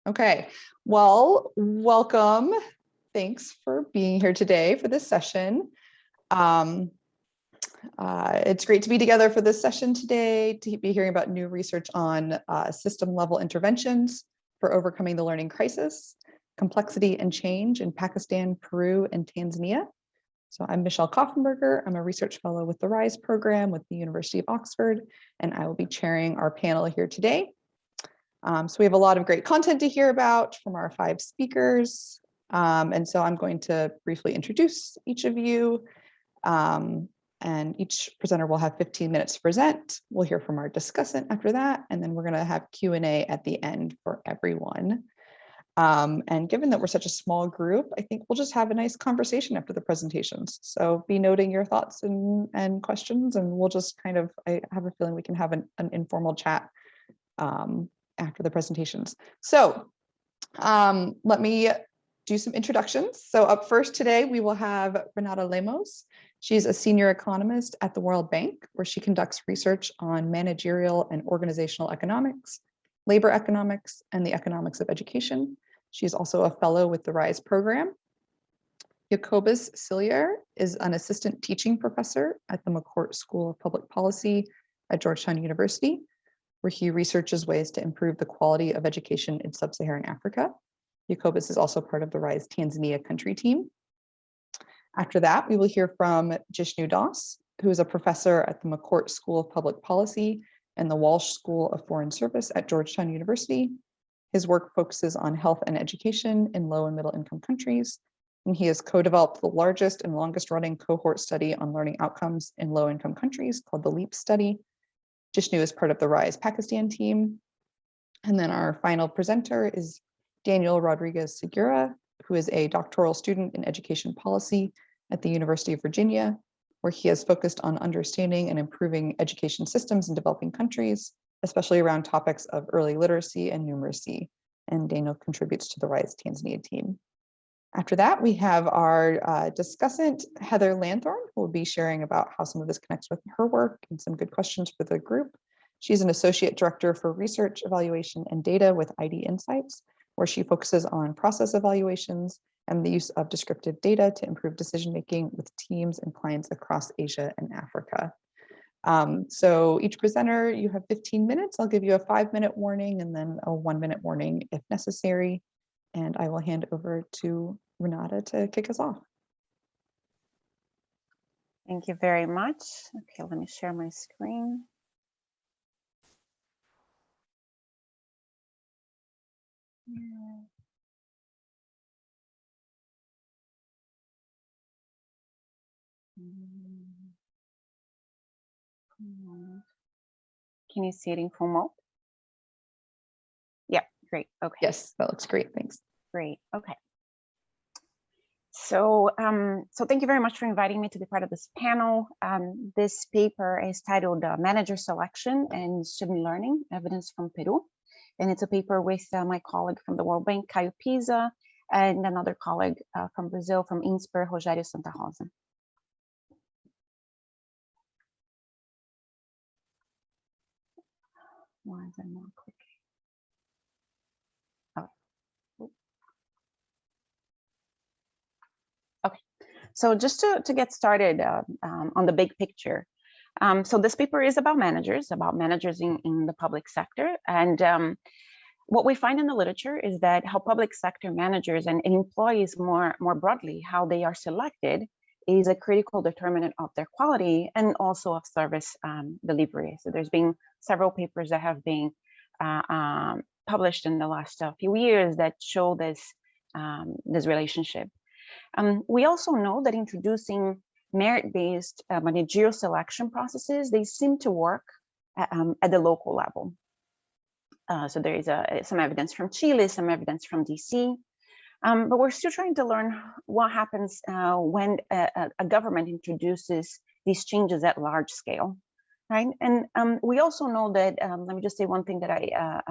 Okay, well, welcome. Thanks for being here today for this session. It's great to be together for this session today, to be hearing about new research on system level interventions for overcoming the learning crisis, complexity and change in Pakistan, Peru, and Tanzania. So I'm Michelle Kaffenberger. I'm a research fellow with the RISE program with the University of Oxford, and I will be chairing our panel here today. So we have a lot of great content to hear about from our 5 speakers. And so I'm going to briefly introduce each of you. And each presenter will have 15 minutes to present. We'll hear from our discussant after that, and then we're going to have Q&A at the end for everyone. And given that we're such a small group, I think we'll just have a nice conversation after the presentations. So be noting your thoughts and questions, and we'll just kind of, I have a feeling we can have an informal chat after the presentations. So let me do some introductions. So up first today, we will have Renata Lemos. She's a senior economist at the World Bank, where she conducts research on managerial and organizational economics, labor economics, and the economics of education. She's also a fellow with the RISE program. Jacobus Cilliers is an assistant teaching professor at the McCourt School of Public Policy at Georgetown University, where he researches ways to improve the quality of education in sub-Saharan Africa. Jacobus is also part of the RISE Tanzania country team. After that, we will hear from Jishnu, who is a professor at the McCourt School of Public Policy and the Walsh School of Foreign Service at Georgetown University. His work focuses on health and education in low and middle income countries, and he has co-developed the largest and longest running cohort study on learning outcomes in low income countries called the LEAP study. Jishnu is part of the RISE Pakistan team. And then our final presenter is Daniel Rodriguez Segura, who is a doctoral student in education policy at the University of Virginia, where he has focused on understanding and improving education systems in developing countries, especially around topics of early literacy and numeracy. And Daniel contributes to the RISE Tanzania team. After that, we have our discussant, Heather Lanthorn, who will be sharing about how some of this connects with her work and some good questions for the group. She's an associate director for research, evaluation, and data with ID Insights, where she focuses on process evaluations and the use of descriptive data to improve decision-making with teams and clients across Asia and Africa. So each presenter, you have 15 minutes. I'll give you a 5-minute warning and then a 1-minute warning if necessary. And I will hand over to Renata to kick us off. Thank you very much. Okay, let me share my screen. Can you see it in full mode? Yeah, great. Okay. Yes, that looks great. Thanks. Great. Okay. So, so thank you very much for inviting me to be part of this panel. This paper is titled Manager Selection and Student Learning, Evidence from Peru. And it's a paper with my colleague from the World Bank, Caio, Piza, and another colleague from Brazil, from Insper, Rogerio, Santarrosa. Why is it not clicking? Okay, so just to get started on the big picture. So this paper is about managers in the public sector. And what we find in the literature is that how public sector managers and employees more broadly, how they are selected is a critical determinant of their quality and also of service delivery. So there's been several papers that have been published in the last few years that show this, this relationship. We also know that introducing merit-based managerial selection processes, they seem to work at the local level. So there is some evidence from Chile, some evidence from DC, but we're still trying to learn what happens when a government introduces these changes at large scale, right? And we also know that, let me just say one thing that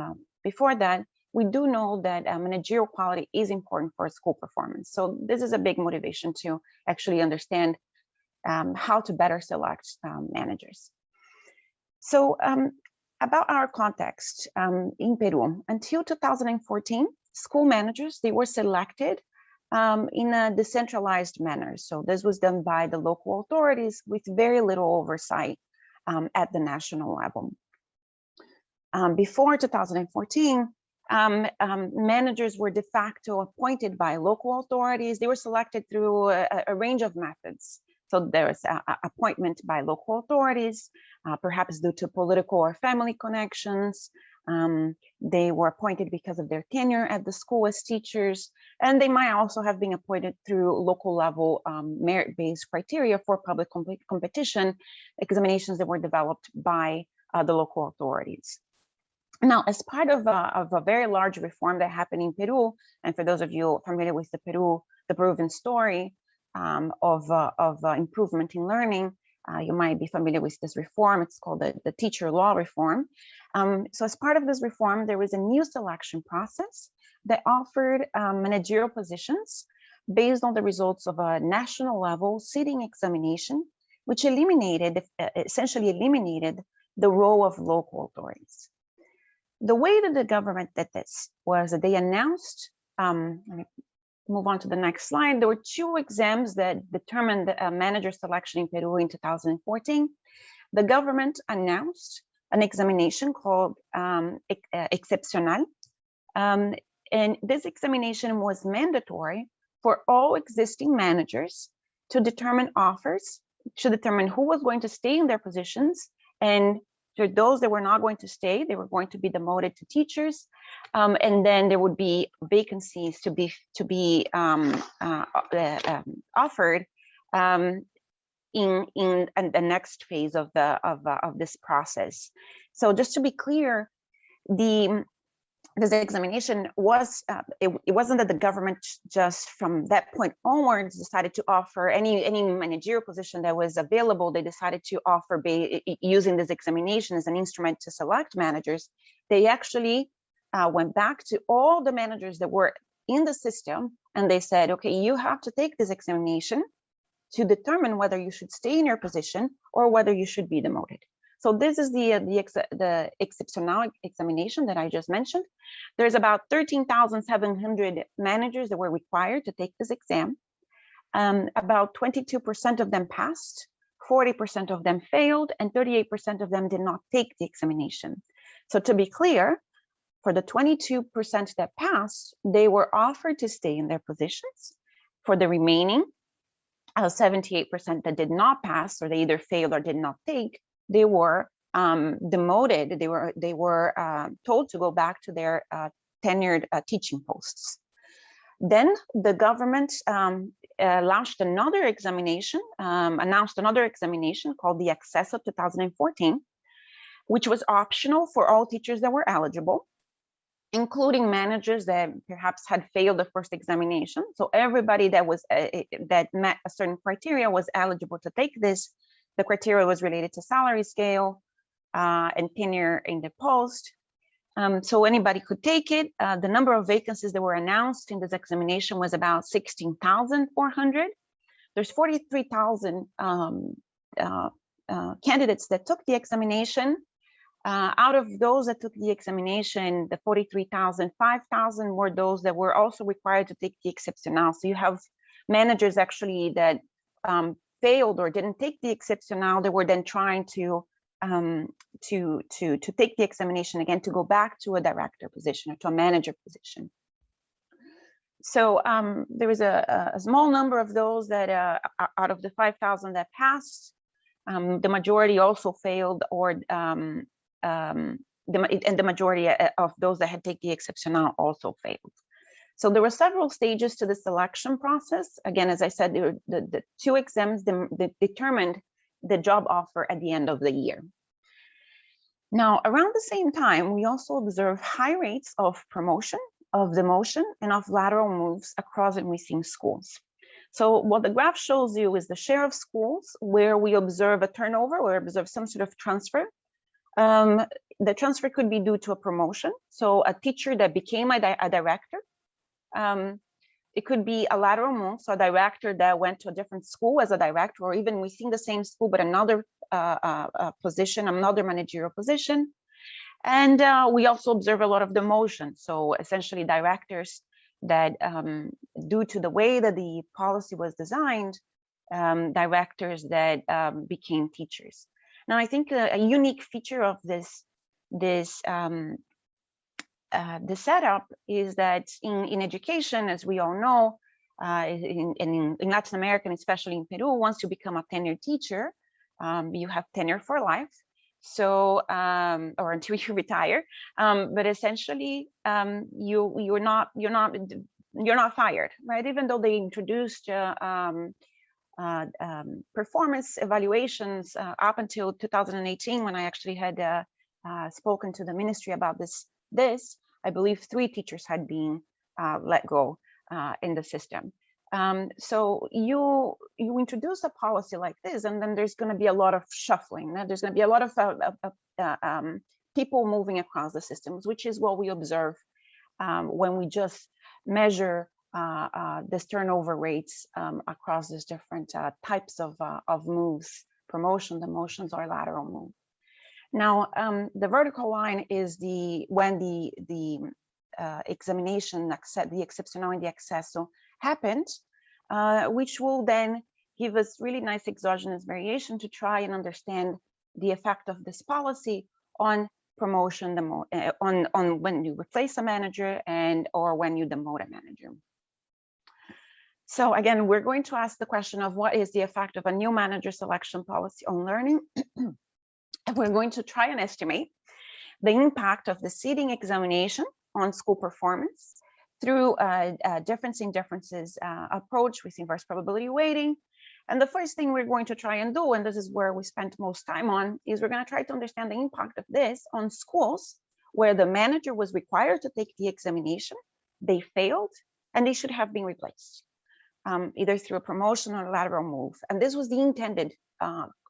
before that, we do know that managerial quality is important for school performance. So this is a big motivation to actually understand how to better select managers. So about our context in Peru, until 2014, school managers, they were selected in a decentralized manner. So this was done by the local authorities with very little oversight at the national level. Before 2014, managers were de facto appointed by local authorities. They were selected through a range of methods. So there's appointment by local authorities, perhaps due to political or family connections. They were appointed because of their tenure at the school as teachers, and they might also have been appointed through local level merit-based criteria for public competition examinations that were developed by the local authorities. Now, as part of a very large reform that happened in Peru, and for those of you familiar with the Peruvian story of improvement in learning, you might be familiar with this reform. It's called the teacher law reform. So as part of this reform, there was a new selection process that offered managerial positions based on the results of a national level sitting examination, which essentially eliminated the role of local authorities. The way that the government did this was that they announced, let me move on to the next slide. There were two exams that determined the manager selection in Peru in 2014. The government announced an examination called Excepcional. And this examination was mandatory for all existing managers to determine offers, to determine who was going to stay in their positions, and for those that were not going to stay, they were going to be demoted to teachers, and then there would be vacancies to be offered in the next phase of this process. So just to be clear, this examination was it wasn't that the government just from that point onwards decided to offer any managerial position that was available. They decided to offer using this examination as an instrument to select managers. They actually went back to all the managers that were in the system, and they said, okay, you have to take this examination to determine whether you should stay in your position or whether you should be demoted. So this is the exceptional examination that I just mentioned. There's about 13,700 managers that were required to take this exam. About 22% of them passed, 40% of them failed, and 38% of them did not take the examination. So to be clear, for the 22% that passed, they were offered to stay in their positions. For the remaining 78% that did not pass, or they either failed or did not take, they were demoted. They were told to go back to their tenured teaching posts. Then the government launched another examination, announced another examination called the Accesso 2014, which was optional for all teachers that were eligible, including managers that perhaps had failed the first examination. So everybody that was that met a certain criteria was eligible to take this. The criteria was related to salary scale and tenure in the post. So anybody could take it. The number of vacancies that were announced in this examination was about 16,400. There's 43,000 candidates that took the examination. Out of those that took the examination, the 43,000, 5,000 were those that were also required to take the excepcional. So you have managers actually that failed or didn't take the excepcional. They were then trying to take the examination again to go back to a director position or to a manager position. So there was a small number of those that out of the 5,000 that passed, the majority also failed, or and the majority of those that had taken the excepcional also failed. So there were several stages to the selection process. Again, as I said, the two exams determined the job offer at the end of the year. Now, around the same time, we also observe high rates of promotion, of demotion, and of lateral moves across and within schools. So what the graph shows you is the share of schools where we observe a turnover or observe some sort of transfer. The transfer could be due to a promotion. So a teacher that became a director. It could be a lateral move, so a director that went to a different school as a director, or even within the same school, but another position, another managerial position. And we also observe a lot of demotion. So essentially directors that, due to the way that the policy was designed, directors that became teachers. Now, I think a unique feature of this the setup is that in education, as we all know, in Latin America, and especially in Peru, once you become a tenured teacher, you have tenure for life. So, or until you retire, but essentially, you're not fired, right? Even though they introduced performance evaluations up until 2018, when I actually had spoken to the ministry about this, I believe 3 teachers had been let go in the system. So you introduce a policy like this, and then there's going to be a lot of shuffling. There's going to be a lot of people moving across the systems, which is what we observe when we just measure this turnover rates across these different types of moves, promotion, demotions, or lateral move. Now, the vertical line is when the examination, the excepcional and the accesso happened, which will then give us really nice exogenous variation to try and understand the effect of this policy on promotion, on when you replace a manager or when you demote a manager. So again, we're going to ask the question of what is the effect of a new manager selection policy on learning. And we're going to try and estimate the impact of the seating examination on school performance through a differences approach with inverse probability weighting. And the first thing we're going to try and do, and this is where we spent most time on, is we're going to try to understand the impact of this on schools where the manager was required to take the examination, they failed, and they should have been replaced, either through a promotion or a lateral move. And this was the intended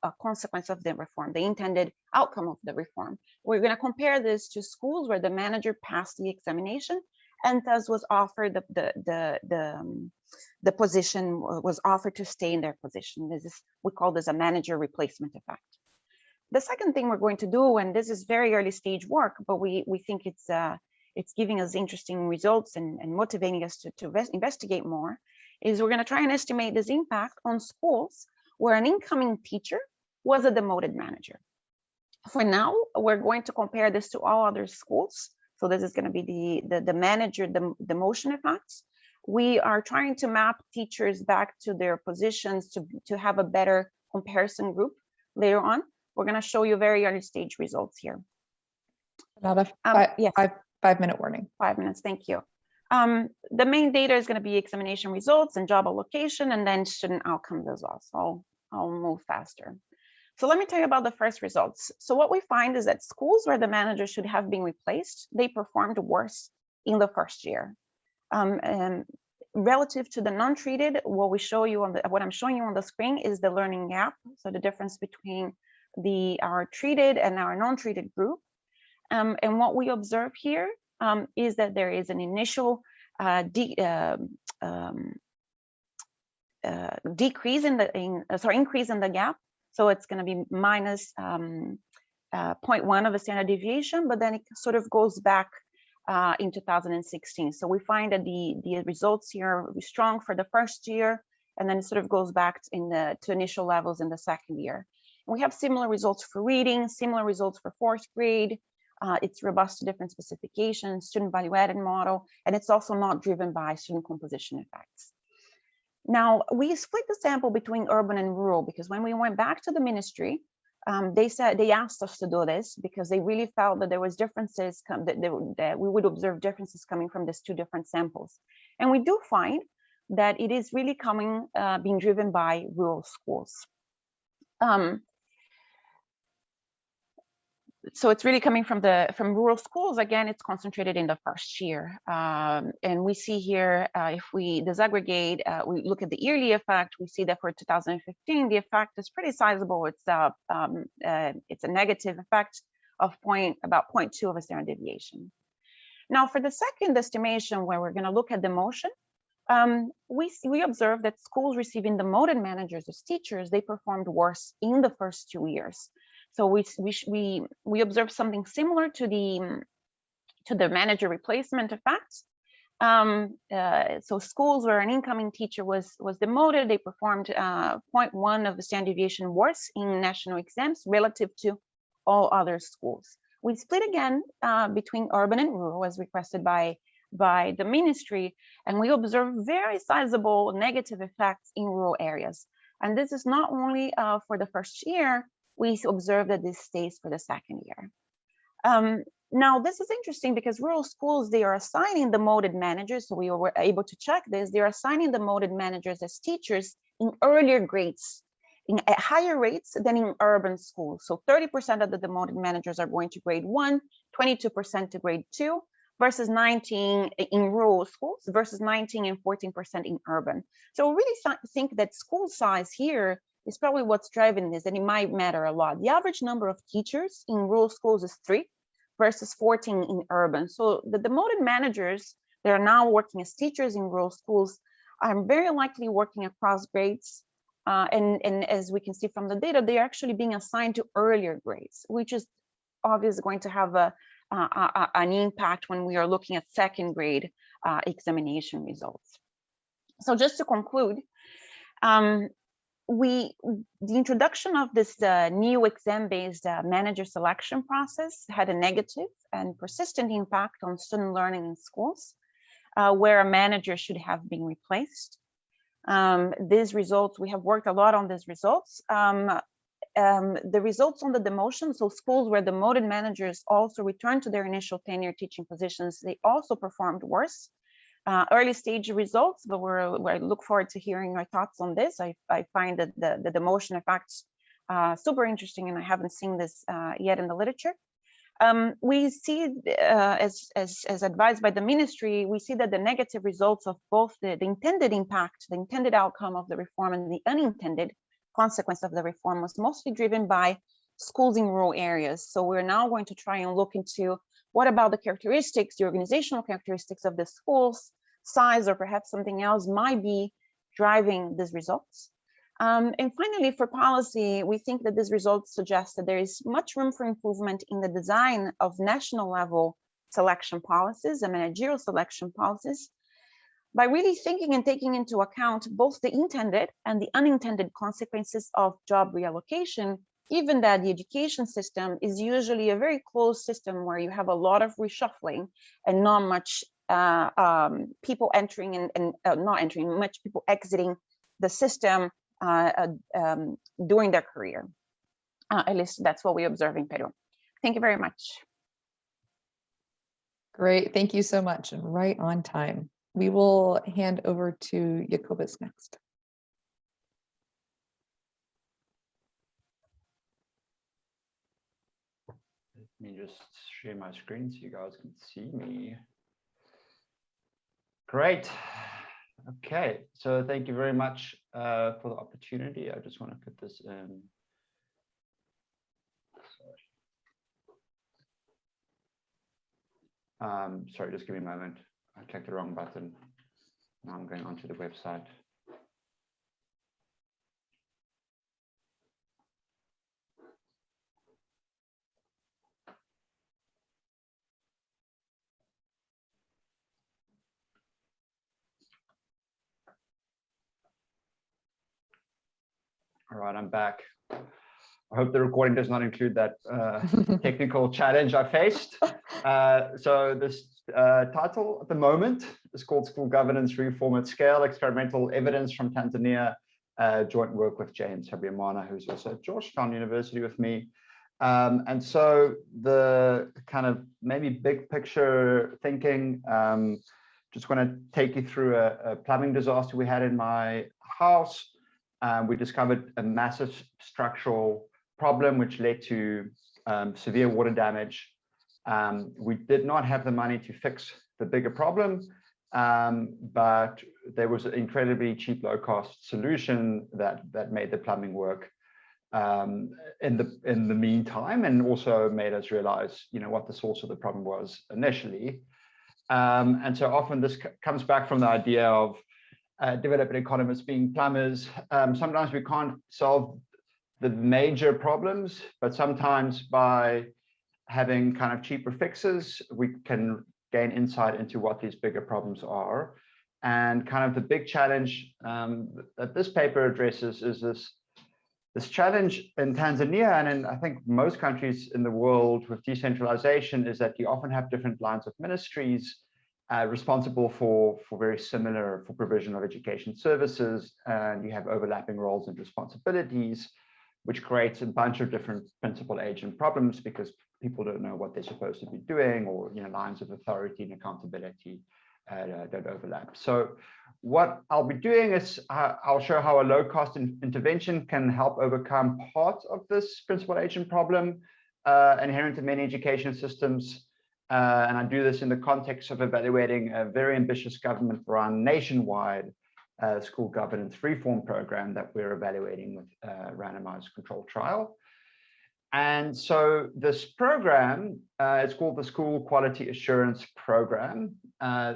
a consequence of the reform, the intended outcome of the reform. We're going to compare this to schools where the manager passed the examination and thus was offered the position, was offered to stay in their position. We call this a manager replacement effect. The second thing we're going to do, and this is very early stage work, but we think it's giving us interesting results and motivating us to investigate more, is we're going to try and estimate this impact on schools where an incoming teacher was a demoted manager. For now, we're going to compare this to all other schools. So this is going to be the manager, the demotion effects. We are trying to map teachers back to their positions to have a better comparison group later on. We're going to show you very early stage results here. Another yes. 5-minute warning. 5 minutes, thank you. The main data is going to be examination results and job allocation, and then student outcomes as well. So I'll move faster. So let me tell you about the first results. So what we find is that schools where the manager should have been replaced, they performed worse in the first year. And relative to the non-treated, what I'm showing you on the screen is the learning gap. So the difference between our treated and our non-treated group. And what we observe here is that there is an initial increase in the gap. So it's going to be minus 0.1 of a standard deviation, but then it sort of goes back in 2016. So we find that the results here are strong for the first year, and then it sort of goes back to initial levels in the second year. And we have similar results for reading, similar results for 4th grade. It's robust to different specifications, student value-added model, and it's also not driven by student composition effects. Now, we split the sample between urban and rural because when we went back to the ministry, they asked us to do this because they really felt that there was differences, that we would observe differences coming from these 2 different samples. And we do find that it is really being driven by rural schools. So it's really coming from rural schools. Again, it's concentrated in the first year. And we see here, if we disaggregate, we look at the yearly effect, we see that for 2015, the effect is pretty sizable. It's a negative effect of about 0.2 of a standard deviation. Now, for the second estimation, where we're going to look at demotion, we observe that schools receiving demoted managers as teachers, they performed worse in the first 2 years. So we observed something similar to the manager replacement effect. So schools where an incoming teacher was demoted, they performed 0.1 of the standard deviation worse in national exams relative to all other schools. We split again between urban and rural as requested by the ministry, and we observed very sizable negative effects in rural areas. And this is not only for the first year, we observed that this stays for the second year. Now, this is interesting because rural schools, they are assigning the demoted managers, so we were able to check this, they're assigning the demoted managers as teachers in earlier grades, at higher rates than in urban schools. So 30% of the demoted managers are going to grade 1, 22% to grade 2, versus 19 in rural schools, versus 19 and 14% in urban. So we really think that school size here is probably what's driving this, and it might matter a lot. The average number of teachers in rural schools is 3 versus 14 in urban. So the demoted managers that are now working as teachers in rural schools are very likely working across grades. And as we can see from the data, they're actually being assigned to earlier grades, which is obviously going to have an impact when we are looking at second grade examination results. So just to conclude, the introduction of this new exam-based manager selection process had a negative and persistent impact on student learning in schools, where a manager should have been replaced. These results, we have worked a lot on these results. The results on the demotion, so schools where demoted managers also returned to their initial tenure teaching positions, they also performed worse. Early stage results, but I look forward to hearing your thoughts on this. I find that the demotion effects super interesting, and I haven't seen this yet in the literature. We see, as advised by the ministry, we see that the negative results of both the intended impact, the intended outcome of the reform, and the unintended consequence of the reform was mostly driven by schools in rural areas. So we're now going to try and look into what about the characteristics, the organizational characteristics of the schools, size, or perhaps something else might be driving these results. And finally, for policy, we think that these results suggest that there is much room for improvement in the design of national level selection policies and managerial selection policies by really thinking and taking into account both the intended and the unintended consequences of job reallocation, given that the education system is usually a very closed system where you have a lot of reshuffling and not much people entering and not entering, much people exiting the system during their career. At least that's what we observe in Peru. Thank you very much. Great, thank you so much, and right on time. We will hand over to Jacobus next. Let me just share my screen so you guys can see me. Great. Okay, so thank you very much for the opportunity. I just want to put this in. Sorry, just give me a moment. I clicked the wrong button. Now I'm going onto the website. All right, I'm back. I hope the recording does not include that technical challenge I faced. So this title at the moment is called School Governance Reform at Scale, Experimental Evidence from Tanzania, joint work with James Habyarimana, who's also at Georgetown University with me. And so the kind of maybe big picture thinking, just want to take you through a plumbing disaster we had in my house. We discovered a massive structural problem which led to severe water damage. We did not have the money to fix the bigger problem, but there was an incredibly cheap, low-cost solution that made the plumbing work in the meantime, and also made us realize, what the source of the problem was initially. And so often this comes back from the idea of development economists being plumbers. Sometimes we can't solve the major problems, but sometimes by having kind of cheaper fixes, we can gain insight into what these bigger problems are. And kind of the big challenge that this paper addresses is this challenge in Tanzania and in I think most countries in the world with decentralization is that you often have different lines of ministries responsible for very similar for provision of education services, and you have overlapping roles and responsibilities, which creates a bunch of different principal agent problems because people don't know what they're supposed to be doing, or lines of authority and accountability don't overlap. So what I'll be doing is I'll show how a low-cost intervention can help overcome part of this principal agent problem inherent in many education systems. And I do this in the context of evaluating a very ambitious government-run nationwide school governance reform program that we're evaluating with a randomized control trial. And so this program, it's called the School Quality Assurance Program.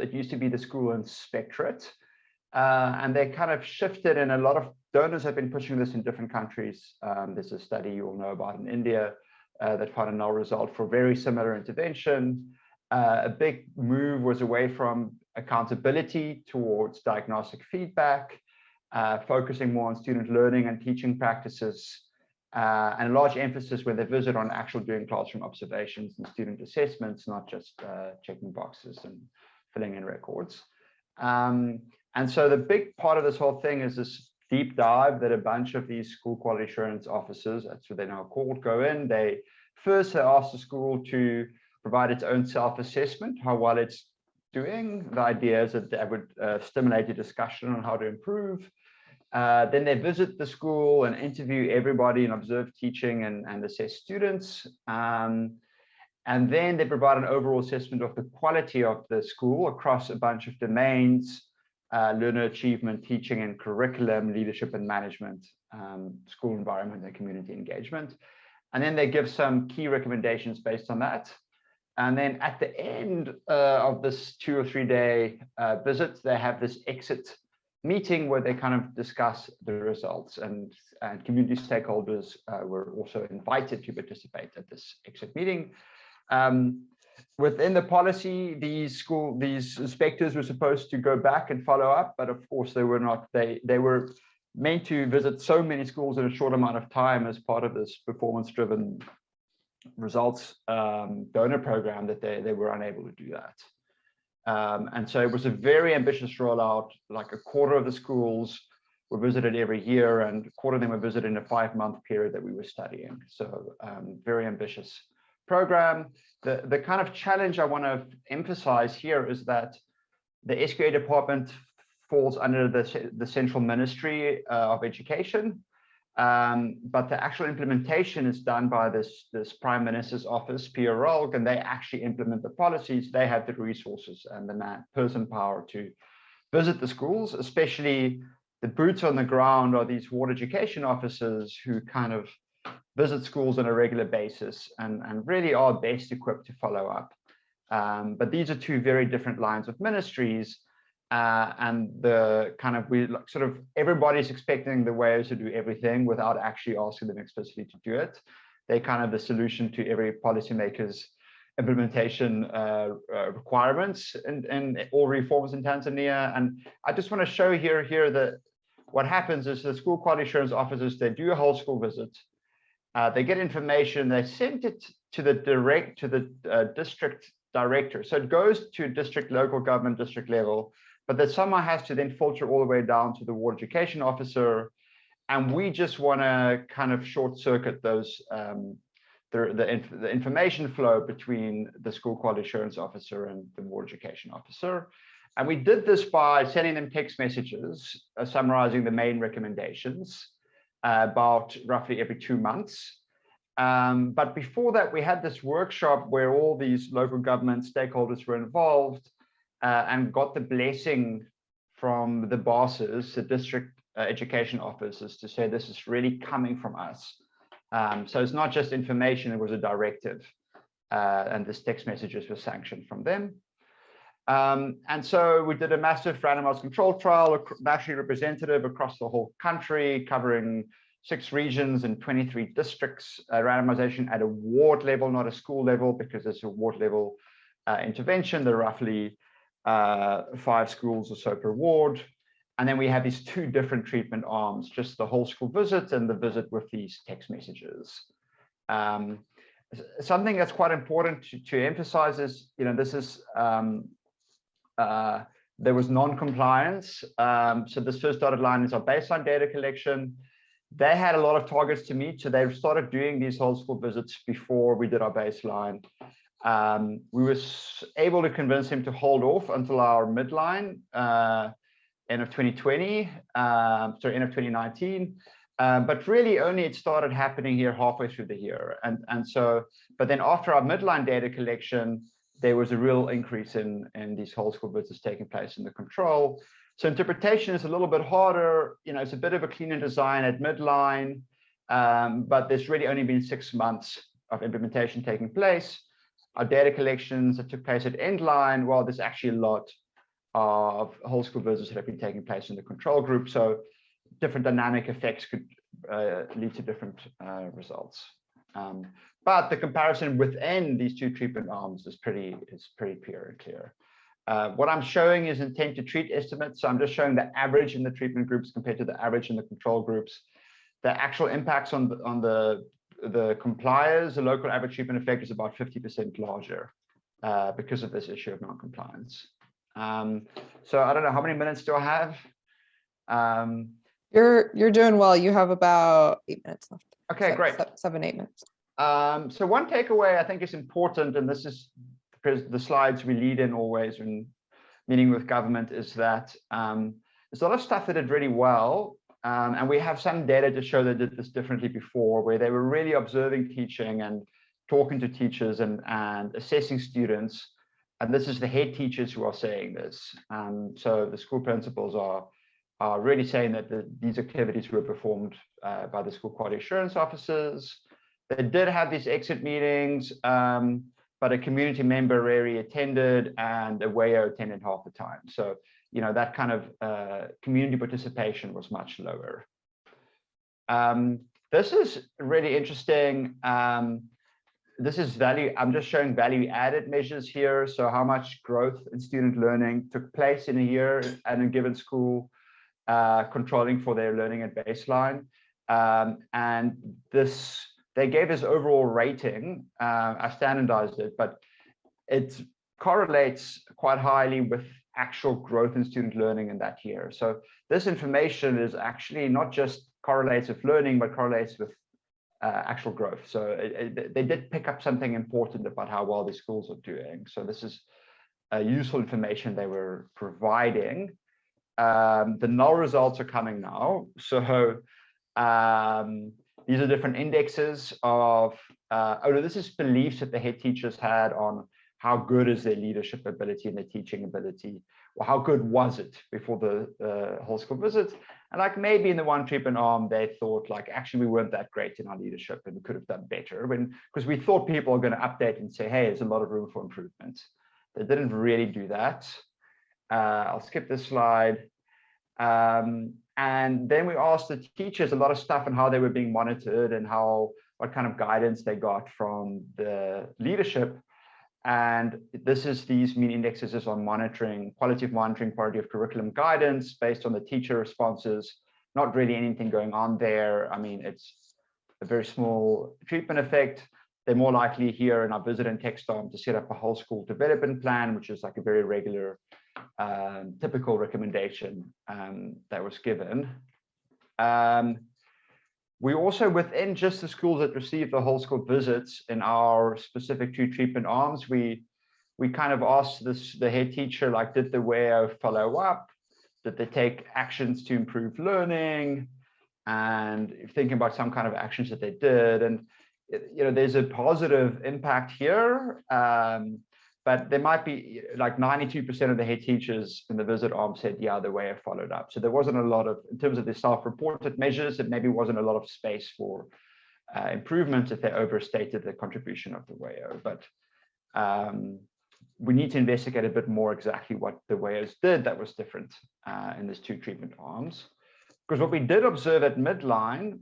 It used to be the School Inspectorate. And they kind of shifted, and a lot of donors have been pushing this in different countries. There's a study you all know about in India that found a null result for very similar intervention. A big move was away from accountability towards diagnostic feedback, focusing more on student learning and teaching practices, and a large emphasis when they visit on actual doing classroom observations and student assessments, not just checking boxes and filling in records. And so the big part of this whole thing is this deep dive that a bunch of these school quality assurance officers, that's what they're now called, go in. They ask the school to provide its own self-assessment, how well it's doing. The idea is that that would stimulate a discussion on how to improve. Then they visit the school and interview everybody and observe teaching and assess students. And then they provide an overall assessment of the quality of the school across a bunch of domains: learner achievement, teaching and curriculum, leadership and management, school environment and community engagement. And then they give some key recommendations based on that. And then at the end of this 2 or 3 day visit, they have this exit meeting where they kind of discuss the results, and community stakeholders were also invited to participate at this exit meeting. Within the policy, these inspectors were supposed to go back and follow up, but of course they were not. They were meant to visit so many schools in a short amount of time as part of this performance-driven results donor program that they were unable to do that. And so it was a very ambitious rollout. Like a quarter of the schools were visited every year, and a quarter of them were visited in a 5-month period that we were studying. So very ambitious program. The kind of challenge I want to emphasize here is that the SQA department falls under the Central Ministry of Education, but the actual implementation is done by this Prime Minister's office, PRL, and they actually implement the policies. They have the resources and the person power to visit the schools, especially the boots on the ground are these ward education officers who kind of visit schools on a regular basis and really are best equipped to follow up. But these are two very different lines of ministries. And the kind of everybody's expecting the WAOs to do everything without actually asking them explicitly to do it. They're kind of the solution to every policymaker's implementation requirements and all reforms in Tanzania. And I just want to show here that what happens is the school quality assurance officers, they do a whole school visit. They get information, they send it to the district director. So it goes to district, local government, district level, but that someone has to then filter all the way down to the ward education officer. And we just want to kind of short circuit those, the information flow between the school quality assurance officer and the ward education officer. And we did this by sending them text messages summarizing the main recommendations about roughly every 2 months. But before that, we had this workshop where all these local government stakeholders were involved and got the blessing from the bosses, the district education officers, to say this is really coming from us. So it's not just information, it was a directive. And this text messages were sanctioned from them. And so we did a massive randomized control trial, nationally representative across the whole country, covering 6 regions and 23 districts, randomization at a ward level, not a school level, because it's a ward level intervention. There are roughly 5 schools or so per ward. And then we have these 2 different treatment arms, just the whole school visit and the visit with these text messages. Something that's quite important to emphasize is, this is, there was non-compliance. So this first dotted line is our baseline data collection. They had a lot of targets to meet, so they started doing these whole school visits before we did our baseline. We were able to convince him to hold off until our midline, end of 2020, sorry, end of 2019. But really only it started happening here halfway through the year. And so, but then after our midline data collection, there was a real increase in these whole school visits taking place in the control. So interpretation is a little bit harder. It's a bit of a cleaner design at midline, but there's really only been 6 months of implementation taking place. Our data collections that took place at endline, well, there's actually a lot of whole school visits that have been taking place in the control group. So different dynamic effects could lead to different results. But the comparison within these 2 treatment arms is pretty clear and clear. What I'm showing is intent to treat estimates. So I'm just showing the average in the treatment groups compared to the average in the control groups. The actual impacts on the compliers, the local average treatment effect is about 50% larger because of this issue of non-compliance. So I don't know, how many minutes do I have? You're doing well. You have about 8 minutes left. Okay, great. 7, 8 minutes. So one takeaway I think is important, and this is because the slides we lead in always when meeting with government, is that there's a lot of stuff that did really well. And we have some data to show they did this differently before, where they were really observing teaching and talking to teachers and assessing students. And this is the head teachers who are saying this. So the school principals are really saying that these activities were performed by the school quality assurance officers. They did have these exit meetings, but a community member rarely attended and a WAO attended half the time. So, that kind of community participation was much lower. This is really interesting. This is value. I'm just showing value added measures here. So how much growth in student learning took place in a year at a given school, controlling for their learning at baseline. And this, they gave us overall rating. I standardized it, but it correlates quite highly with actual growth in student learning in that year. So this information is actually not just correlates with learning, but correlates with actual growth. So they did pick up something important about how well the schools are doing. So this is useful information they were providing. The null results are coming now. So these are different indexes of, this is beliefs that the head teachers had on how good is their leadership ability and their teaching ability, or how good was it before the whole school visit. And like maybe in the one treatment arm, they thought like, actually, we weren't that great in our leadership and we could have done better, because we thought people are going to update and say, hey, there's a lot of room for improvement. They didn't really do that. I'll skip this slide. And then we asked the teachers a lot of stuff on how they were being monitored and what kind of guidance they got from the leadership. And this is these mean indexes is on monitoring, quality of monitoring, quality of curriculum guidance based on the teacher responses. Not really anything going on there. I mean, it's a very small treatment effect. They're more likely here in our visit and text arm to set up a whole school development plan, which is like a very regular, typical recommendation that was given. We also, within just the schools that received the whole school visits in our specific 2 treatment arms, we kind of asked the head teacher, like, did the WAO follow up? Did they take actions to improve learning? And thinking about some kind of actions that they did. And, there's a positive impact here, but there might be like 92% of the head teachers in the visit arm said, yeah, the WAO followed up. So there wasn't a lot of, in terms of the self-reported measures, it maybe wasn't a lot of space for improvement if they overstated the contribution of the WAO. But we need to investigate a bit more exactly what the WAOs did that was different in these 2 treatment arms. Because what we did observe at midline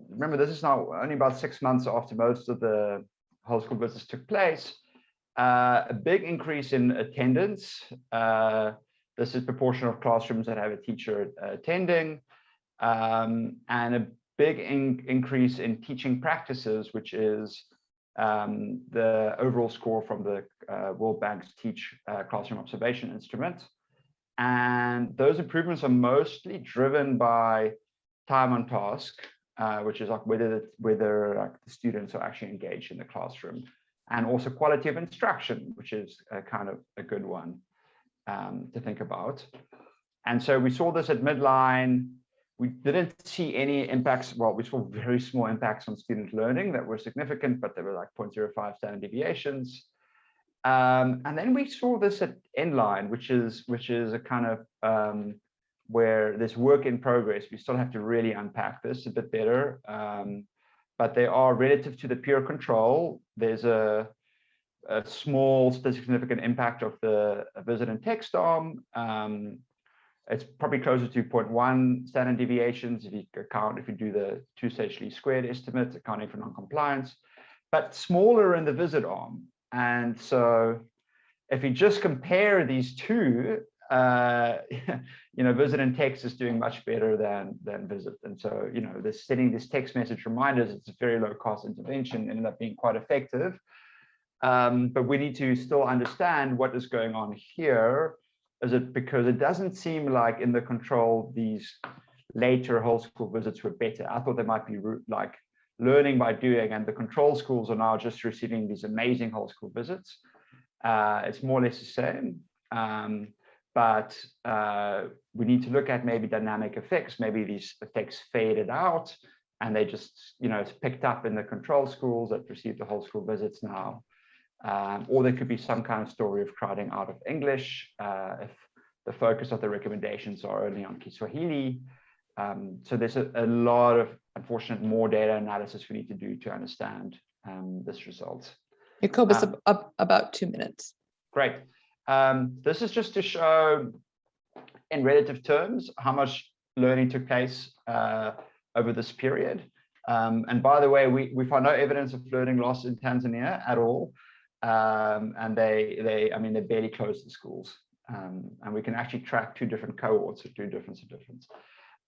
remember, this is now only about 6 months after most of the whole school visits took place. A big increase in attendance. This is proportion of classrooms that have a teacher attending, and a big increase in teaching practices, which is the overall score from the World Bank's Teach Classroom Observation Instrument. And those improvements are mostly driven by time on task, which is like whether like the students are actually engaged in the classroom, and also quality of instruction, which is kind of a good one to think about. And so we saw this at midline. We didn't see any impacts. Well, we saw very small impacts on student learning that were significant, but they were like 0.05 standard deviations. And then we saw this at Inline, which is a kind of where there's work in progress. We still have to really unpack this a bit better. But they are relative to the peer control. There's a small statistically significant impact of the visit and text arm. It's probably closer to 0.1 standard deviations if you do the two-stage least squared estimate, accounting for non-compliance, but smaller in the visit arm. And so if you just compare these two, visit and text is doing much better than visit. And so, setting this text message reminders, it's a very low cost intervention, ended up being quite effective. But we need to still understand what is going on here. Is it because it doesn't seem like in the control, these later whole school visits were better. I thought they might be like learning by doing, and the control schools are now just receiving these amazing whole school visits. It's more or less the same. But we need to look at maybe dynamic effects. Maybe these effects faded out and they just, it's picked up in the control schools that receive the whole school visits now. Or there could be some kind of story of crowding out of English if the focus of the recommendations are only on Kiswahili. So there's a lot of, unfortunate, more data analysis we need to do to understand this result. Jacobus, about 2 minutes. Great. This is just to show in relative terms how much learning took place over this period. And by the way, we found no evidence of learning loss in Tanzania at all. And they barely closed the schools. And we can actually track two different cohorts of two different.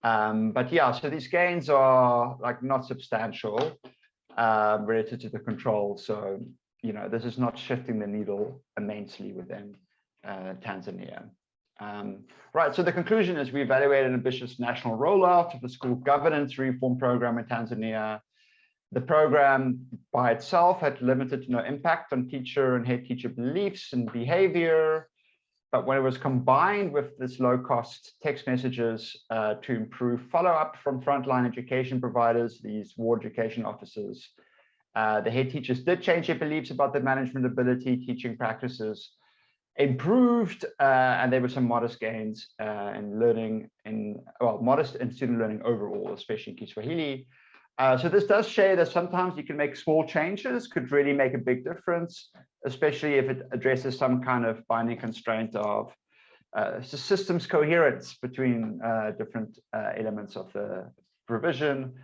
But yeah, so these gains are like not substantial relative to the control. So, this is not shifting the needle immensely within Tanzania. Right, so the conclusion is we evaluated an ambitious national rollout of the school governance reform program in Tanzania. The program by itself had limited to no impact on teacher and head teacher beliefs and behavior. But when it was combined with this low-cost text messages to improve follow-up from frontline education providers, these ward education officers, the head teachers did change their beliefs about their management ability, teaching practices improved, and there were some modest gains in learning, modest in student learning overall, especially in Kiswahili. So this does show that sometimes you can make small changes, could really make a big difference, especially if it addresses some kind of binding constraint of systems coherence between different elements of the provision.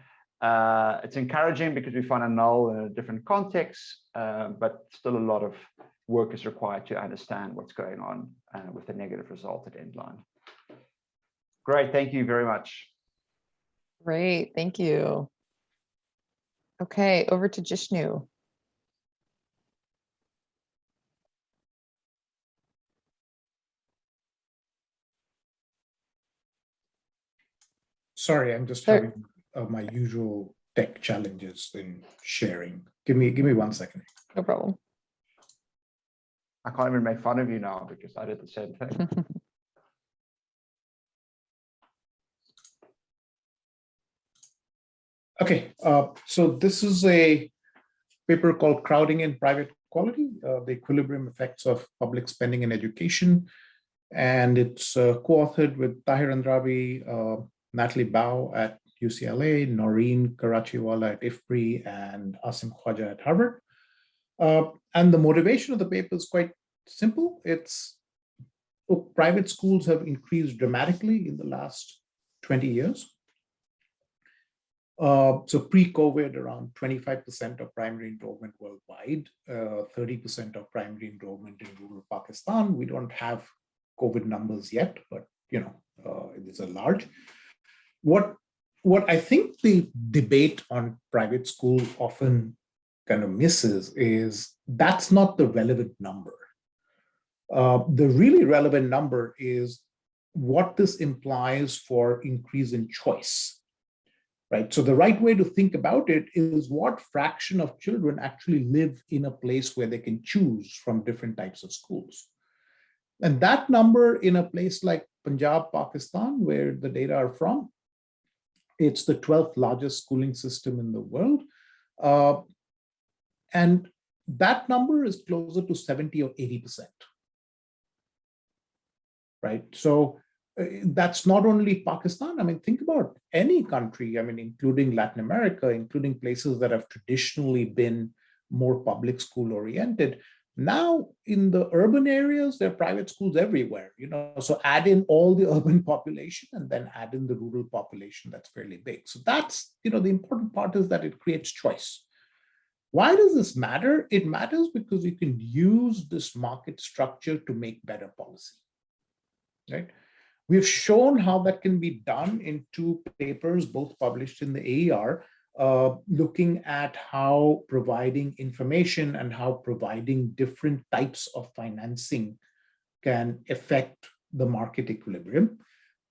It's encouraging because we find a null in a different context, but still a lot of work is required to understand what's going on with the negative result at Inline. Great, thank you very much. Great, thank you. Okay, over to Jishnu. Sorry, I'm just having my usual tech challenges in sharing. Give me 1 second. No problem. I can't even make fun of you now because I did the same thing. Okay, so this is a paper called Crowding in Private Quality, the Equilibrium Effects of Public Spending in Education. And it's co-authored with Tahir Andrabi, Natalie Bao at UCLA, Naureen Karachiwalla at IFPRI, and Asim Khwaja at Harvard. And the motivation of the paper is quite simple. Private schools have increased dramatically in the last 20 years. So pre-COVID, around 25% of primary enrollment worldwide, 30% of primary enrollment in rural Pakistan. We don't have COVID numbers yet, but it is a large. What I think the debate on private school often kind of misses is that's not the relevant number. The really relevant number is what this implies for increase in choice, right? So the right way to think about it is what fraction of children actually live in a place where they can choose from different types of schools. And that number in a place like Punjab, Pakistan, where the data are from, it's the 12th largest schooling system in the world. And that number is closer to 70 or 80%. Right? So that's not only Pakistan. I mean, think about any country, I mean, including Latin America, including places that have traditionally been more public school oriented. Now in the urban areas, there are private schools everywhere, so add in all the urban population and then add in the rural population, that's fairly big. So that's, the important part is that it creates choice. Why does this matter? It matters because you can use this market structure to make better policy, right? We've shown how that can be done in 2 papers, both published in the AER, looking at how providing information and how providing different types of financing can affect the market equilibrium.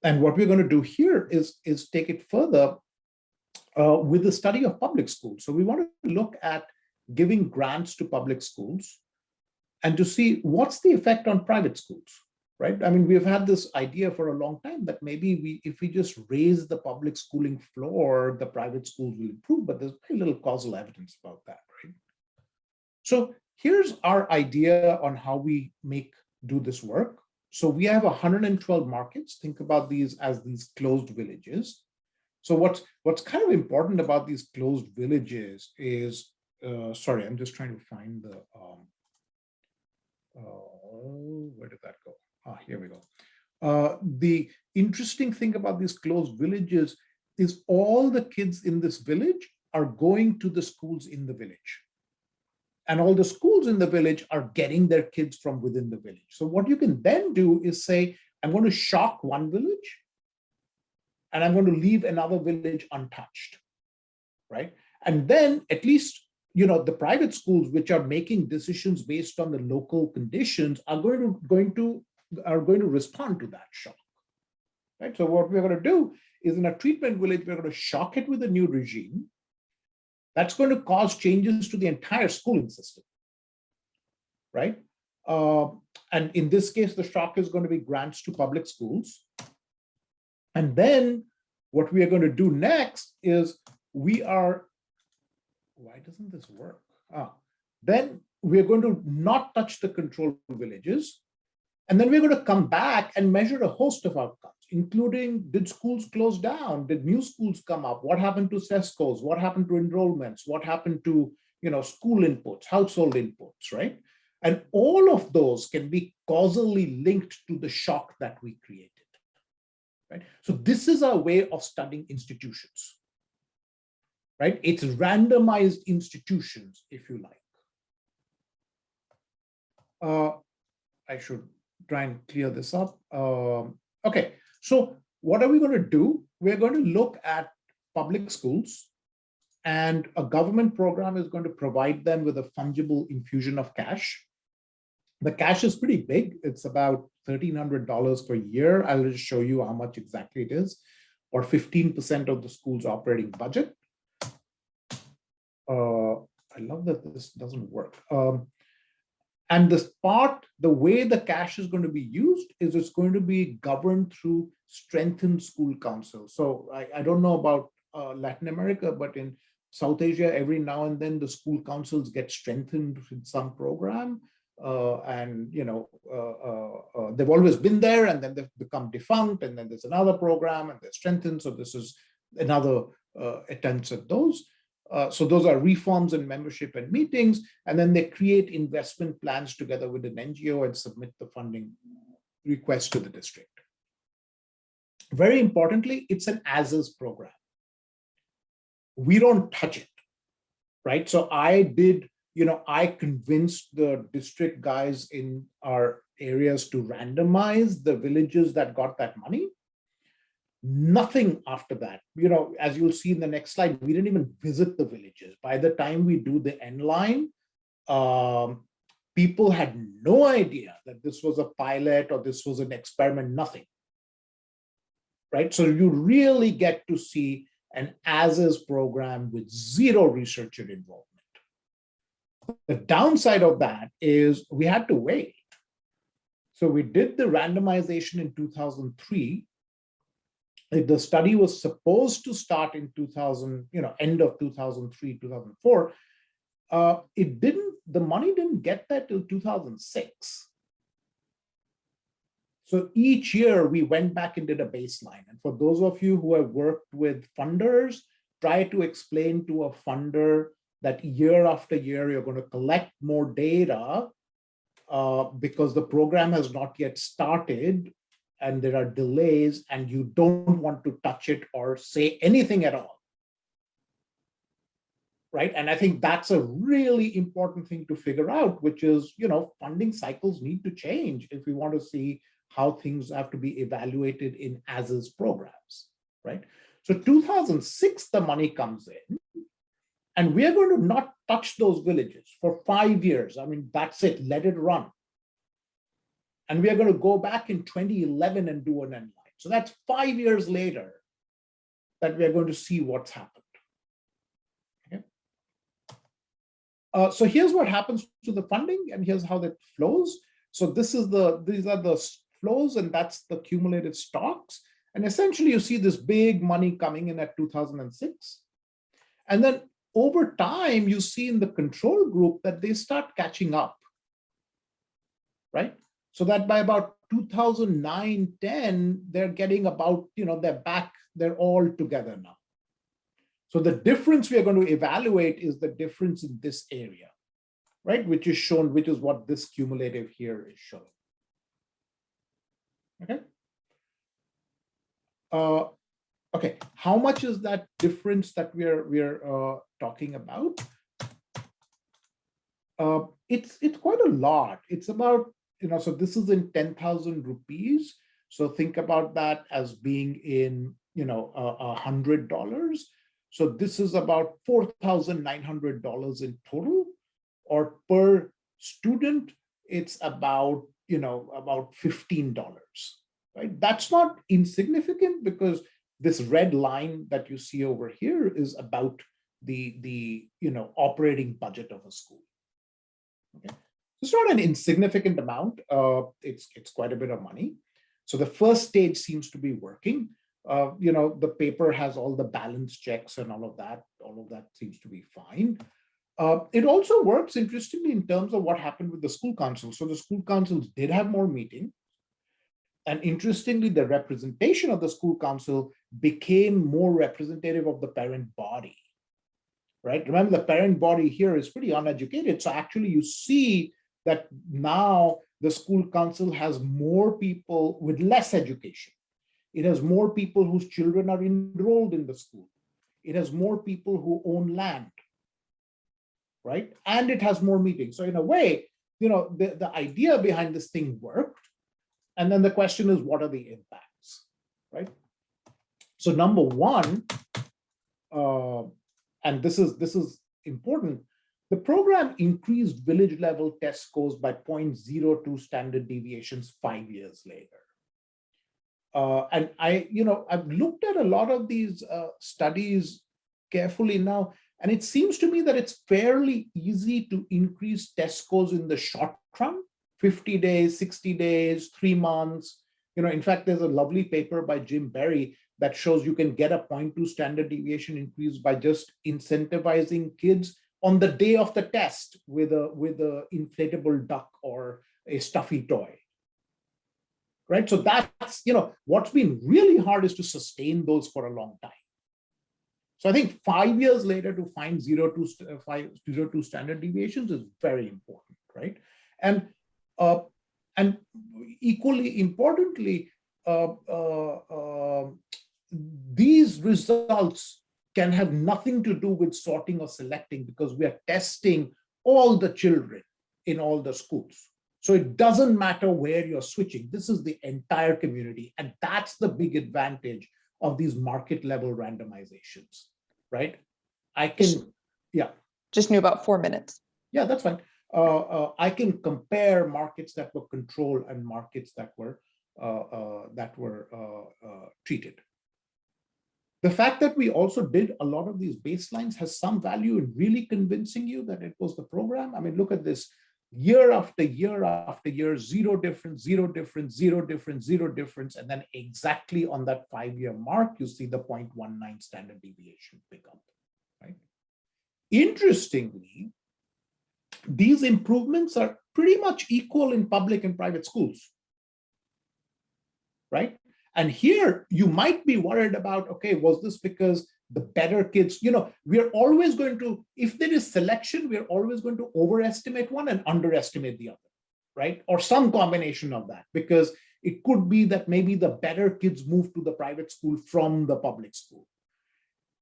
And what we're going to do here is take it further with the study of public schools. So we want to look at giving grants to public schools and to see what's the effect on private schools. Right? I mean, we've had this idea for a long time that maybe if we just raise the public schooling floor, the private schools will improve, but there's very little causal evidence about that, right? So here's our idea on how we do this work. So we have 112 markets. Think about these as these closed villages. So what's kind of important about these closed villages is, sorry, I'm just trying to find the, where did that go? Here we go. The interesting thing about these closed villages is all the kids in this village are going to the schools in the village. And all the schools in the village are getting their kids from within the village. So what you can then do is say, I'm going to shock one village and I'm going to leave another village untouched, right? And then at least, the private schools, which are making decisions based on the local conditions, are going to respond to that shock, right? So what we're going to do is in a treatment village, we're going to shock it with a new regime. That's going to cause changes to the entire schooling system, right? And in this case, the shock is going to be grants to public schools. And then what we are going to do next is why doesn't this work? Then we're going to not touch the control villages. And then we're going to come back and measure a host of outcomes, including did schools close down? Did new schools come up? What happened to CESCOs? What happened to enrollments? What happened to school inputs, household inputs, right? And all of those can be causally linked to the shock that we created, right? So this is our way of studying institutions, right? It's randomized institutions, if you like. I should try and clear this up. Okay, so what are we going to do? We're going to look at public schools, and a government program is going to provide them with a fungible infusion of cash. The cash is pretty big. It's about $1,300 per year. I'll just show you how much exactly it is, or 15% of the school's operating budget. I love that this doesn't work. And this part, the way the cash is going to be used is it's going to be governed through strengthened school councils. So I don't know about Latin America, but in South Asia, every now and then the school councils get strengthened with some program. They've always been there, and then they've become defunct, and then there's another program and they're strengthened. So this is another attempt at those. So those are reforms and membership and meetings, and then they create investment plans together with an NGO and submit the funding request to the district. Very importantly, it's an as-is program. we don't touch it, right? So I convinced the district guys in our areas to randomize the villages that got that money. Nothing after that. As you'll see in the next slide, we didn't even visit the villages. By the time we do the Inline, people had no idea that this was a pilot or this was an experiment, nothing. Right? So you really get to see an as-is program with zero researcher involvement. The downside of that is we had to wait. So we did the randomization in 2003. The study was supposed to start in 2000, end of 2003, 2004. The money didn't get there till 2006. So each year we went back and did a baseline. And for those of you who have worked with funders, try to explain to a funder that year after year, you're going to collect more data because the program has not yet started and there are delays and you don't want to touch it or say anything at all. Right? And I think that's a really important thing to figure out, which is, funding cycles need to change if we want to see how things have to be evaluated in as-is programs, right? So 2006, the money comes in and we are going to not touch those villages for 5 years. I mean, that's it, let it run. And we are going to go back in 2011 and do an Inline. So that's 5 years later that we are going to see what's happened. Okay. So here's what happens to the funding and here's how that flows. So these are the flows and that's the cumulative stocks. And essentially you see this big money coming in at 2006. And then over time, you see in the control group that they start catching up, right? So that by about 2009, 10, they're getting about, they're back, they're all together now. So the difference we are going to evaluate is the difference in this area, right? Which is shown, which is what this cumulative here is showing. Okay. Okay, how much is that difference that we're talking about? It's quite a lot. It's about, so this is in 10,000 rupees. So think about that as being in, $100. So this is about $4,900 in total, or per student, it's about, about $15, right? That's not insignificant because this red line that you see over here is about the operating budget of a school. Okay, it's not an insignificant amount. It's quite a bit of money. So the first stage seems to be working. The paper has all the balance checks and all of that. All of that seems to be fine. It also works interestingly in terms of what happened with the school council. So the school councils did have more meetings. And interestingly, the representation of the school council became more representative of the parent body, right? Remember, the parent body here is pretty uneducated. So actually you see that now the school council has more people with less education. It has more people whose children are enrolled in the school. It has more people who own land, right? And it has more meetings. So in a way, the idea behind this thing worked. And then the question is, what are the impacts, right? So number one, and this is important, the program increased village level test scores by 0.02 standard deviations 5 years later. And I've looked at a lot of these studies carefully now, and it seems to me that it's fairly easy to increase test scores in the short run. 50 days, 60 days, 3 months. In fact, there's a lovely paper by Jim Berry that shows you can get a 0.2 standard deviation increase by just incentivizing kids on the day of the test with a inflatable duck or a stuffy toy. Right? So that's, what's been really hard is to sustain those for a long time. So I think 5 years later to find 0.2 standard deviations is very important, right? And equally importantly, these results can have nothing to do with sorting or selecting because we are testing all the children in all the schools. So it doesn't matter where you're switching. This is the entire community. And that's the big advantage of these market level randomizations, right? I can, yeah. Just knew about 4 minutes. Yeah, that's fine. I can compare markets that were controlled and markets that were treated. The fact that we also did a lot of these baselines has some value in really convincing you that it was the program. I mean, look at this. Year after year after year, zero difference, zero difference, zero difference, zero difference. And then exactly on that 5-year mark, you see the 0.19 standard deviation pick up, right? Interestingly, these improvements are pretty much equal in public and private schools, right? And here you might be worried about, okay, was this because the better kids, we're always going to, if there is selection, we're always going to overestimate one and underestimate the other, right? Or some combination of that, because it could be that maybe the better kids move to the private school from the public school,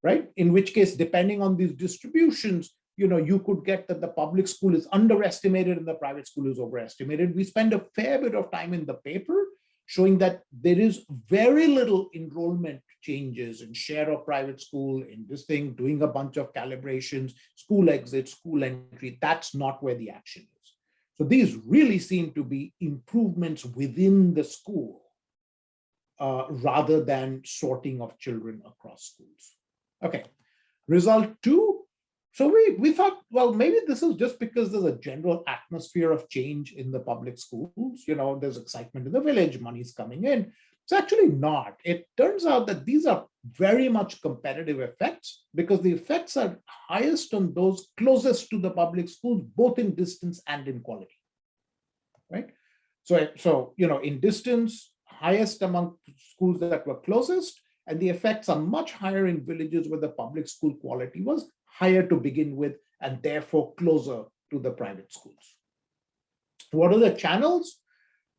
right? In which case, depending on these distributions, you could get that the public school is underestimated and the private school is overestimated. We spend a fair bit of time in the paper showing that there is very little enrollment changes in share of private school, in this thing, doing a bunch of calibrations, school exit, school entry. That's not where the action is. So these really seem to be improvements within the school rather than sorting of children across schools. Okay, result 2. So we thought, well, maybe this is just because there's a general atmosphere of change in the public schools. There's excitement in the village, money's coming in. It's actually not. It turns out that these are very much competitive effects because the effects are highest on those closest to the public schools, both in distance and in quality, right? So in distance, highest among schools that were closest, and the effects are much higher in villages where the public school quality was higher to begin with, and therefore closer to the private schools. What are the channels?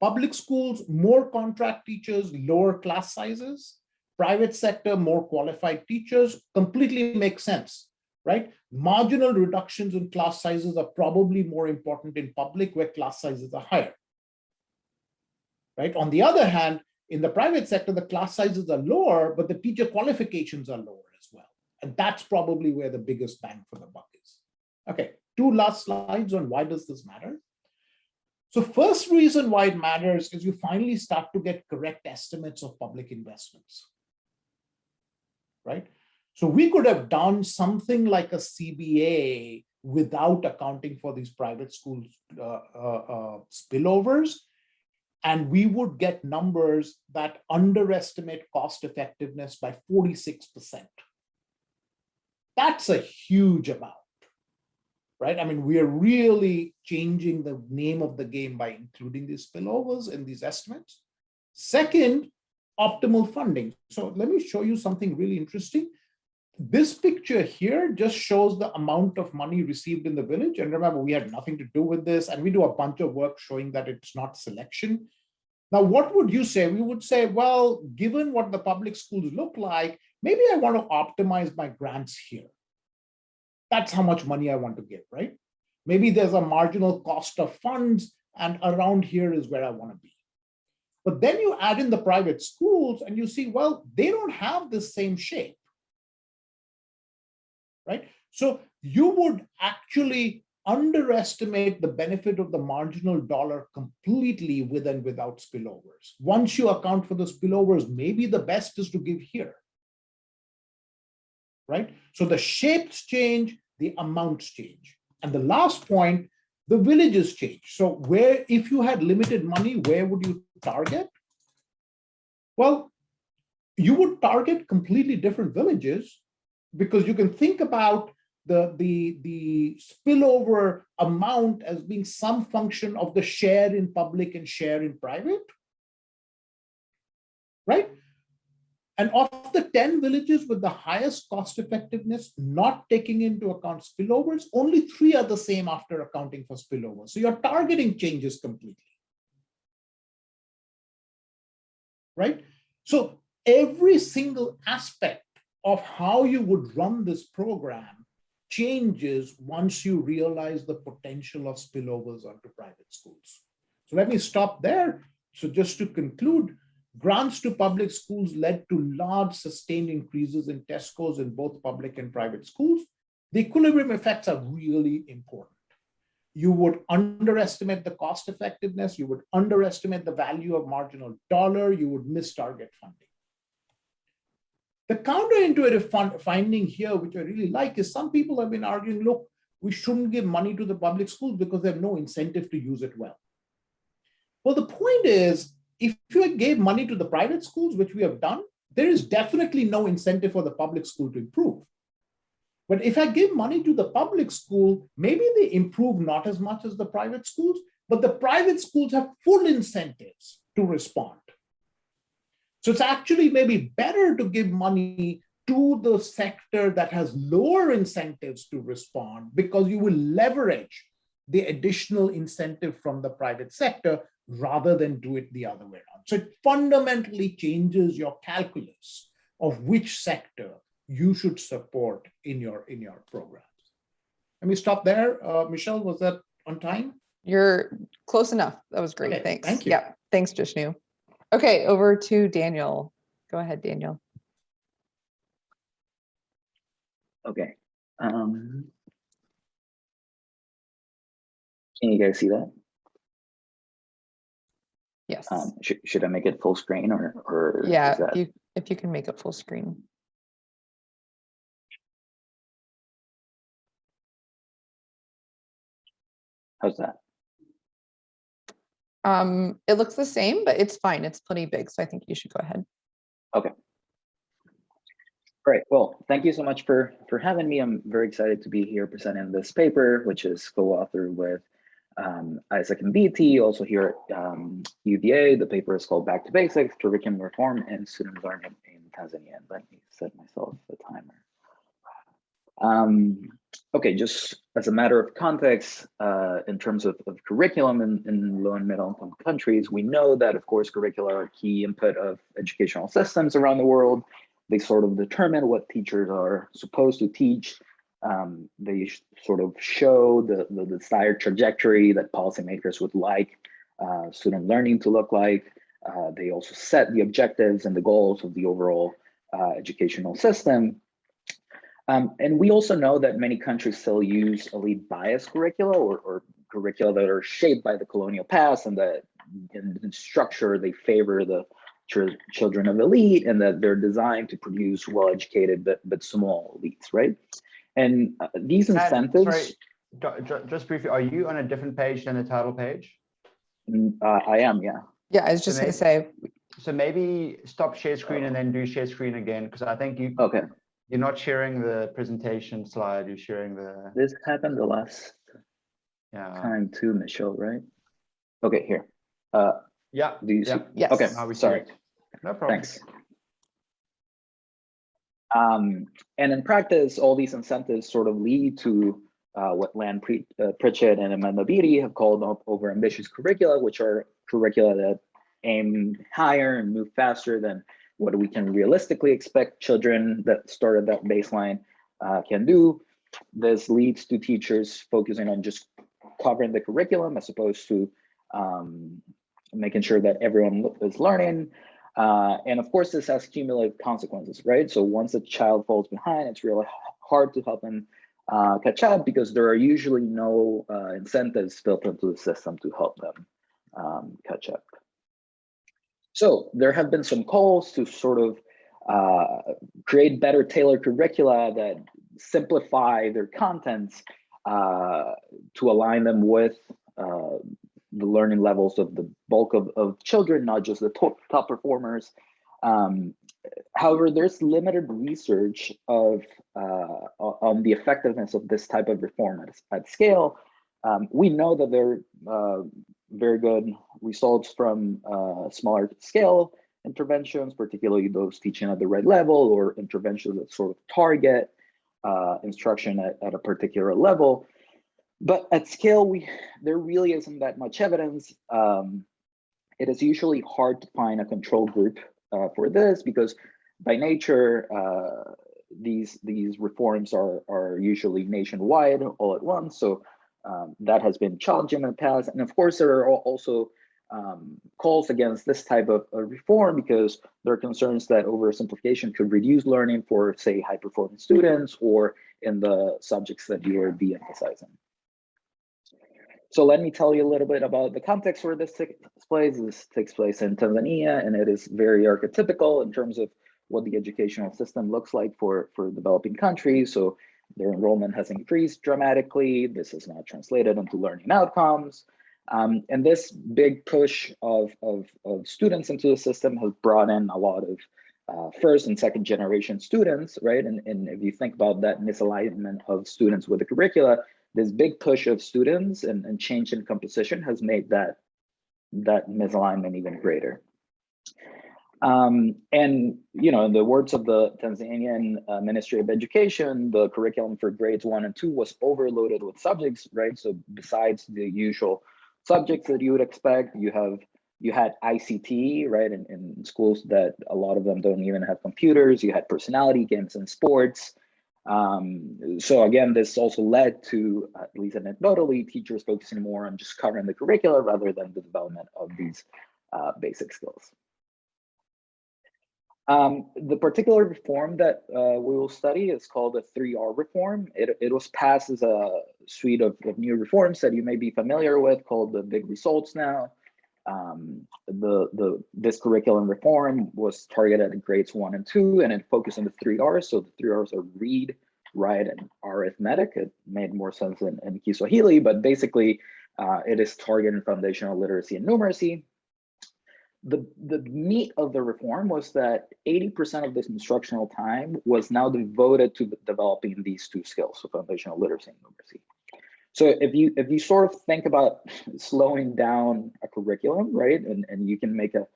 Public schools, more contract teachers, lower class sizes. Private sector, more qualified teachers. Completely makes sense, right? Marginal reductions in class sizes are probably more important in public where class sizes are higher, right? On the other hand, in the private sector, the class sizes are lower, but the teacher qualifications are lower as well. And that's probably where the biggest bang for the buck is. Okay, 2 last slides on why does this matter? So first reason why it matters is you finally start to get correct estimates of public investments, right? So we could have done something like a CBA without accounting for these private schools spillovers, and we would get numbers that underestimate cost effectiveness by 46%. That's a huge amount, right? I mean, we are really changing the name of the game by including these spillovers in these estimates. Second, optimal funding. So let me show you something really interesting. This picture here just shows the amount of money received in the village. And remember, we had nothing to do with this. And we do a bunch of work showing that it's not selection. Now, what would you say? We would say, well, given what the public schools look like, maybe I want to optimize my grants here. That's how much money I want to give, right? Maybe there's a marginal cost of funds, and around here is where I want to be. But then you add in the private schools and you see, well, they don't have the same shape, right? So you would actually underestimate the benefit of the marginal dollar completely with and without spillovers. Once you account for the spillovers, maybe the best is to give here, right? So the shapes change, the amounts change. And the last point, the villages change. So if you had limited money, where would you target? Well, you would target completely different villages because you can think about the spillover amount as being some function of the share in public and share in private, right? And of the 10 villages with the highest cost effectiveness, not taking into account spillovers, only 3 are the same after accounting for spillovers. So your targeting changes completely, right? So every single aspect of how you would run this program changes once you realize the potential of spillovers onto private schools. So let me stop there. So just to conclude, grants to public schools led to large sustained increases in test scores in both public and private schools. The equilibrium effects are really important. You would underestimate the cost effectiveness, you would underestimate the value of marginal dollar, you would miss target funding. The counterintuitive finding here, which I really like, is some people have been arguing, look, we shouldn't give money to the public schools because they have no incentive to use it well. Well, the point is, if you gave money to the private schools, which we have done, there is definitely no incentive for the public school to improve. But if I give money to the public school, maybe they improve not as much as the private schools, but the private schools have full incentives to respond. So it's actually maybe better to give money to the sector that has lower incentives to respond, because you will leverage the additional incentive from the private sector rather than do it the other way around. So it fundamentally changes your calculus of which sector you should support in your programs. Let me stop there. Michelle, was that on time? You're close enough. That was great. Okay, Thanks. thank you. Yeah, thanks, Jishnu. Okay, over to Daniel. Go ahead, Daniel. Okay. Can you guys see that? Yes. Should I make it full screen or Yeah, is that... if you can make it full screen. How's that? It looks the same, but it's fine. It's plenty big, so I think you should go ahead. Okay. Great. Well, thank you so much for having me. I'm very excited to be here presenting this paper, which is co-authored with Isaac and BT, also here at UVA. The paper is called Back to Basics, Curriculum Reform and Student Learning in Tanzania. Let me set myself a timer. Okay, just as a matter of context, in terms of curriculum in low and middle income countries, we know that, of course, curricula are a key input of educational systems around the world. They sort of determine what teachers are supposed to teach. They sort of show the desired trajectory that policymakers would like student learning to look like. They also set the objectives and the goals of the overall educational system. And we also know that many countries still use elite bias curricula or curricula that are shaped by the colonial past, and that in structure they favor the children of elite, and that they're designed to produce well-educated but small elites, right? And these incentives... Sorry, just briefly, are you on a different page than the title page? I am, yeah. Yeah, I was just going to say. So maybe stop share screen and then do share screen again, because I think you... Okay. You're not sharing the presentation slide, you're sharing the... This happened the last time too, Michelle, right? Okay, here. Yeah. Do you see? Yes. Okay, Sorry. No problem. Thanks. And in practice, all these incentives sort of lead to what Lan Pritchett and Amanda Beatty have called overambitious curricula, which are curricula that aim higher and move faster than what we can realistically expect children that start at that baseline can do. This leads to teachers focusing on just covering the curriculum as opposed to making sure that everyone is learning. And of course, this has cumulative consequences, right? So once a child falls behind, it's really hard to help them catch up, because there are usually no incentives built into the system to help them catch up. So there have been some calls to sort of create better tailored curricula that simplify their contents to align them with the learning levels of the bulk of children, not just the top performers. However, there's limited research on the effectiveness of this type of reform at scale. We know that there are very good results from smaller scale interventions, particularly those teaching at the right level, or interventions that sort of target instruction at a particular level. But at scale, there really isn't that much evidence. It is usually hard to find a control group for this, because by nature, these reforms are usually nationwide all at once. So that has been challenging in the past. And of course, there are also calls against this type of reform because there are concerns that oversimplification could reduce learning for, say, high-performance students or in the subjects that you are de-emphasizing. So let me tell you a little bit about the context where this takes place. This takes place in Tanzania, and it is very archetypical in terms of what the educational system looks like for developing countries. So their enrollment has increased dramatically. This is not translated into learning outcomes. And this big push of students into the system has brought in a lot of first and second generation students, right? And if you think about that misalignment of students with the curricula, this big push of students and change in composition has made that misalignment even greater. And you know, in the words of the Tanzanian Ministry of Education, the curriculum for grades 1 and 2 was overloaded with subjects, right? So besides the usual subjects that you would expect, you had ICT, right? In schools that a lot of them don't even have computers. You had personality games and sports. So again, this also led to, at least anecdotally, teachers focusing more on just covering the curricula rather than the development of these basic skills. The particular reform that we will study is called the 3R reform. It was passed as a suite of new reforms that you may be familiar with, called the Big Results now. This curriculum reform was targeted at grades 1 and 2, and it focused on the 3Rs. So the 3Rs are read, write, and arithmetic. It made more sense in Kiswahili, but basically it is targeting foundational literacy and numeracy. The meat of the reform was that 80% of this instructional time was now devoted to developing these two skills, so foundational literacy and numeracy. So if you sort of think about slowing down a curriculum, right, and you can make a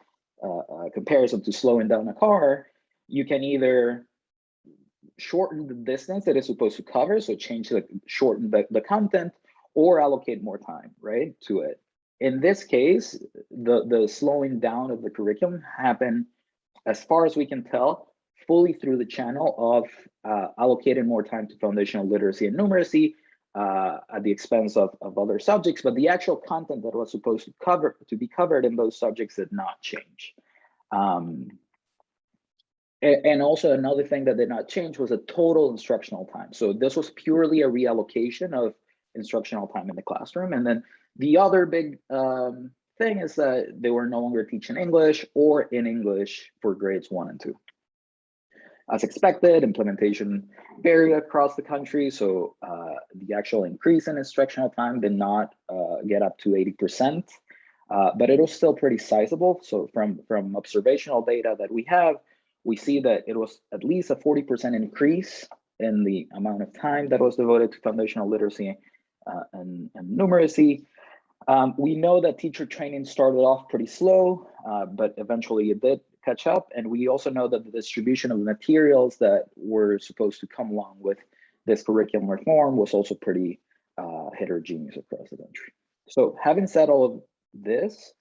comparison to slowing down a car, you can either shorten the distance that it's supposed to cover, so shorten the content, or allocate more time, right, to it. In this case, the slowing down of the curriculum happened, as far as we can tell, fully through the channel of allocating more time to foundational literacy and numeracy at the expense of other subjects, but the actual content that was supposed to be covered in those subjects did not change. And also another thing that did not change was the total instructional time. So this was purely a reallocation of instructional time in the classroom. And then the other big thing is that they were no longer teaching English or in English for grades 1 and 2. As expected, implementation varied across the country. So the actual increase in instructional time did not get up to 80%, but it was still pretty sizable. So from observational data that we have, we see that it was at least a 40% increase in the amount of time that was devoted to foundational literacy and numeracy. We know that teacher training started off pretty slow, but eventually it did catch up. And we also know that the distribution of materials that were supposed to come along with this curriculum reform was also pretty heterogeneous across the country. So having said all of this,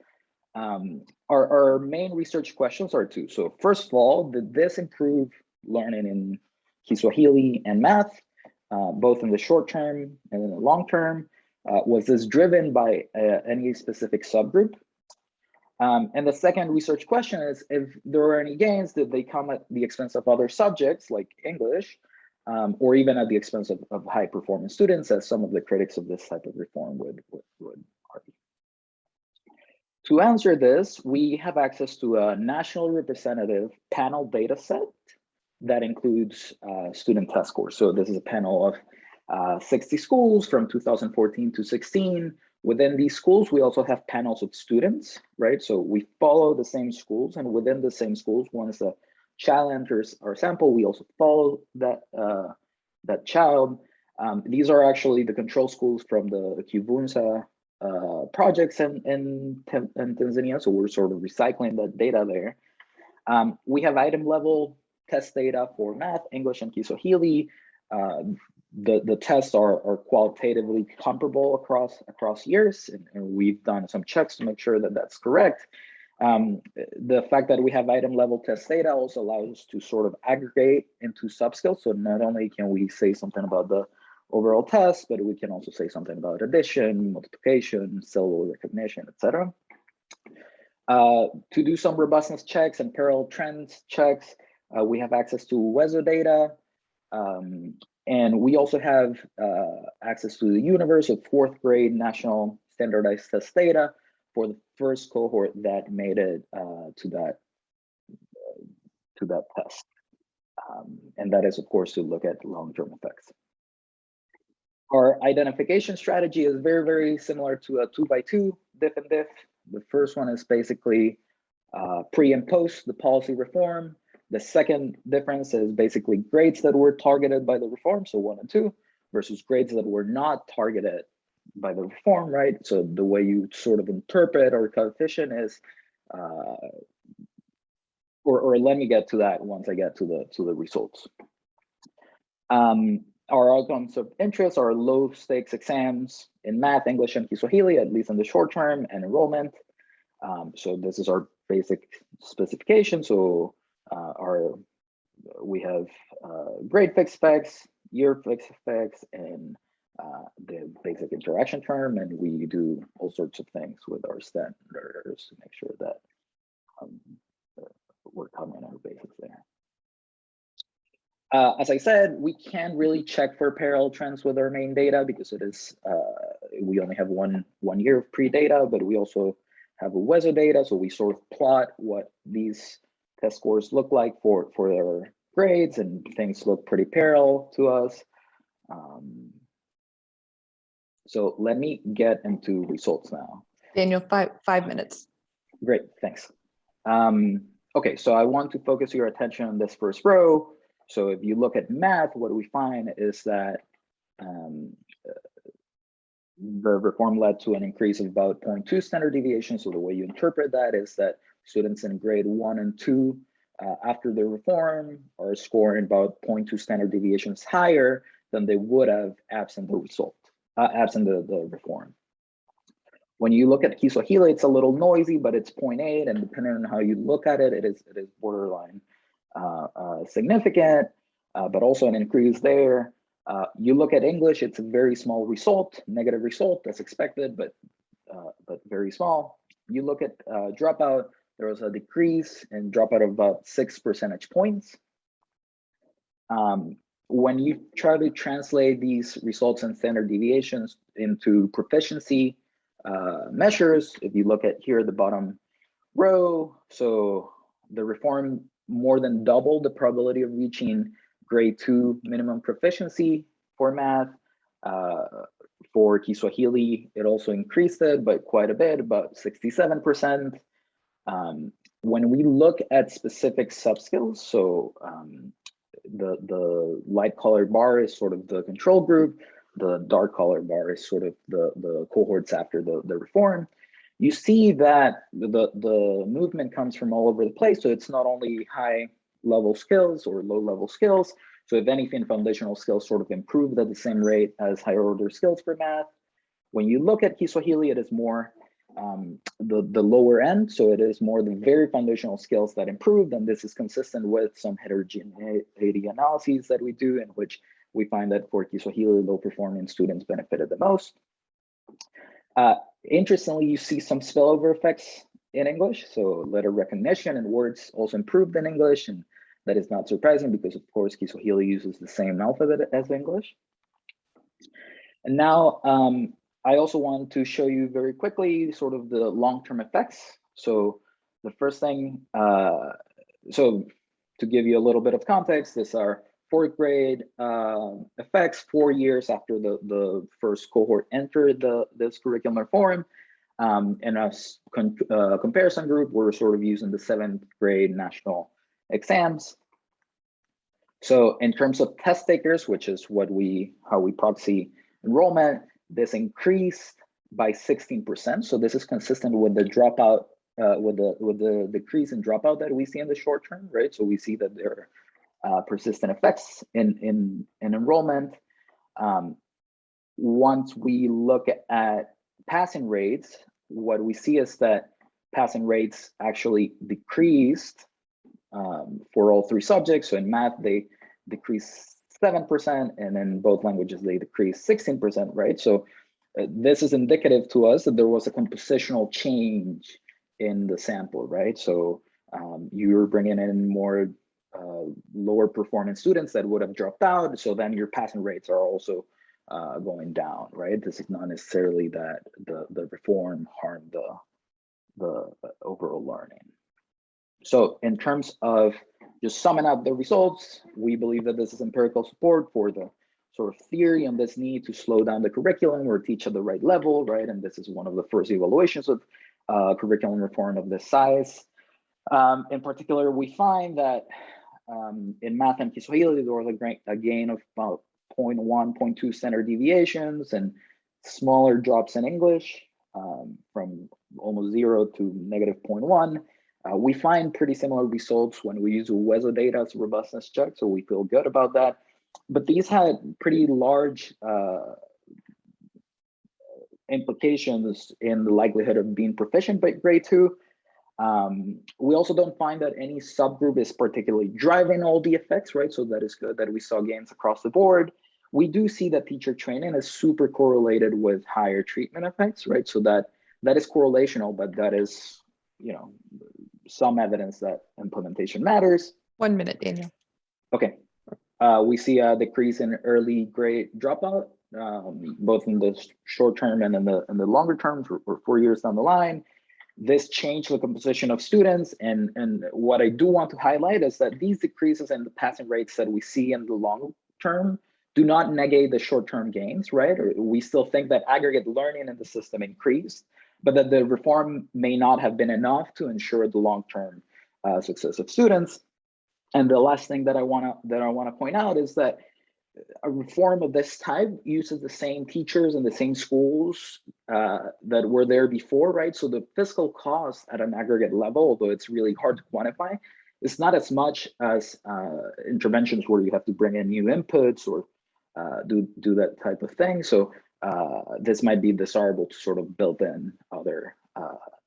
our main research questions are two. So first of all, did this improve learning in Kiswahili and math, both in the short term and in the long term? Was this driven by any specific subgroup? And the second research question is, if there were any gains, did they come at the expense of other subjects like English, or even at the expense of high performance students, as some of the critics of this type of reform would argue? To answer this, we have access to a national representative panel data set that includes student test scores. So this is a panel of 60 schools from 2014 to 16. Within these schools, we also have panels of students, right? So we follow the same schools, and within the same schools, once a child enters our sample, we also follow that child. These are actually the control schools from the Kivunza projects in Tanzania. So we're sort of recycling that data there. We have item level test data for math, English, and Kiswahili. The tests are qualitatively comparable across years, and we've done some checks to make sure that that's correct. The fact that we have item level test data also allows us to sort of aggregate into subskills. So not only can we say something about the overall test, but we can also say something about addition, multiplication, syllable recognition, etc. To do some robustness checks and parallel trends checks, we have access to WESO data. And we also have access to the universe of 4th grade national standardized test data for the first cohort that made it to that test. And that is, of course, to look at long-term effects. Our identification strategy is very, very similar to a 2x2 diff and diff. The first one is basically pre and post the policy reform. The second difference is basically grades that were targeted by the reform, so 1 and 2, versus grades that were not targeted by the reform, right? So the way you sort of interpret our coefficient is, or let me get to that once I get to the results. Our outcomes of interest are low stakes exams in math, English, and Kiswahili, at least in the short term, and enrollment. So this is our basic specification. So we have grade fixed effects, year fixed effects, and the basic interaction term, and we do all sorts of things with our standards to make sure that we're covering our basics there. As I said, we can't really check for parallel trends with our main data because it is we only have one year of pre-data, but we also have a WESO data, so we sort of plot what these test scores look like for their grades, and things look pretty parallel to us. So let me get into results now. Daniel, five minutes. Great, thanks. Okay, so I want to focus your attention on this first row. So if you look at math, what we find is that the reform led to an increase of about 0.2 standard deviation. So the way you interpret that is that students in grade 1 and 2 after the reform are scoring about 0.2 standard deviations higher than they would have absent the result, absent the reform. When you look at Kiswahili, it's a little noisy, but it's 0.8, and depending on how you look at it, it is borderline significant, but also an increase there. You look at English, it's a very small result, negative result as expected, but very small. You look at dropout, there was a decrease in dropout of about 6 percentage points. When you try to translate these results and standard deviations into proficiency measures, if you look at here at the bottom row, so the reform more than doubled the probability of reaching grade 2 minimum proficiency for math. For Kiswahili, it also increased it by quite a bit, about 67%. When we look at specific subskills, so the light colored bar is sort of the control group, the dark colored bar is sort of the cohorts after the reform. You see that the movement comes from all over the place. So it's not only high level skills or low level skills. So if anything, foundational skills sort of improved at the same rate as higher order skills for math. When you look at Kiswahili, it is more the lower end. So it is more the very foundational skills that improved. And this is consistent with some heterogeneity analyses that we do, in which we find that for Kiswahili, low performing students benefited the most. Interestingly, you see some spillover effects in English. So letter recognition and words also improved in English, and that is not surprising because, of course, Kiswahili uses the same alphabet as English. And now I also want to show you very quickly sort of the long-term effects. So the first thing, so to give you a little bit of context, these are 4th grade effects 4 years after the first cohort entered this curriculum reform. And as comparison group, we're sort of using the 7th grade national exams. So in terms of test takers, which is how we proxy enrollment, this increased by 16%. So this is consistent with the dropout, with the decrease in dropout that we see in the short term, right? So we see that there are persistent effects in enrollment. Once we look at passing rates, what we see is that passing rates actually decreased for all three subjects. So in math, they decreased 7%, and in both languages, they decreased 16%, right? So this is indicative to us that there was a compositional change in the sample, right? So you're bringing in more lower performing students that would have dropped out. So then your passing rates are also going down, right? This is not necessarily that the reform harmed the overall learning. So in terms of just summing up the results, we believe that this is empirical support for the sort of theory on this need to slow down the curriculum or teach at the right level, right? And this is one of the first evaluations of curriculum reform of this size. In particular, we find that in math and Kiswahili, there was a gain of about 0.1, 0.2 standard deviations and smaller drops in English from almost 0 to negative 0.1. We find pretty similar results when we use WESO data as a robustness check, so we feel good about that. But these had pretty large implications in the likelihood of being proficient by grade 2. We also don't find that any subgroup is particularly driving all the effects, right? So that is good that we saw gains across the board. We do see that teacher training is super correlated with higher treatment effects, right? So that is correlational, but that is, you know, some evidence that implementation matters. 1 minute, Daniel. Okay. We see a decrease in early grade dropout, both in the short term and in the longer term for 4 years down the line. This changed the composition of students. And what I do want to highlight is that these decreases in the passing rates that we see in the long term do not negate the short-term gains, right? We still think that aggregate learning in the system increased, but that the reform may not have been enough to ensure the long-term success of students. And the last thing that I want to point out is that a reform of this type uses the same teachers and the same schools that were there before, right? So the fiscal cost at an aggregate level, although it's really hard to quantify, it's not as much as interventions where you have to bring in new inputs or do that type of thing. So this might be desirable to sort of build in other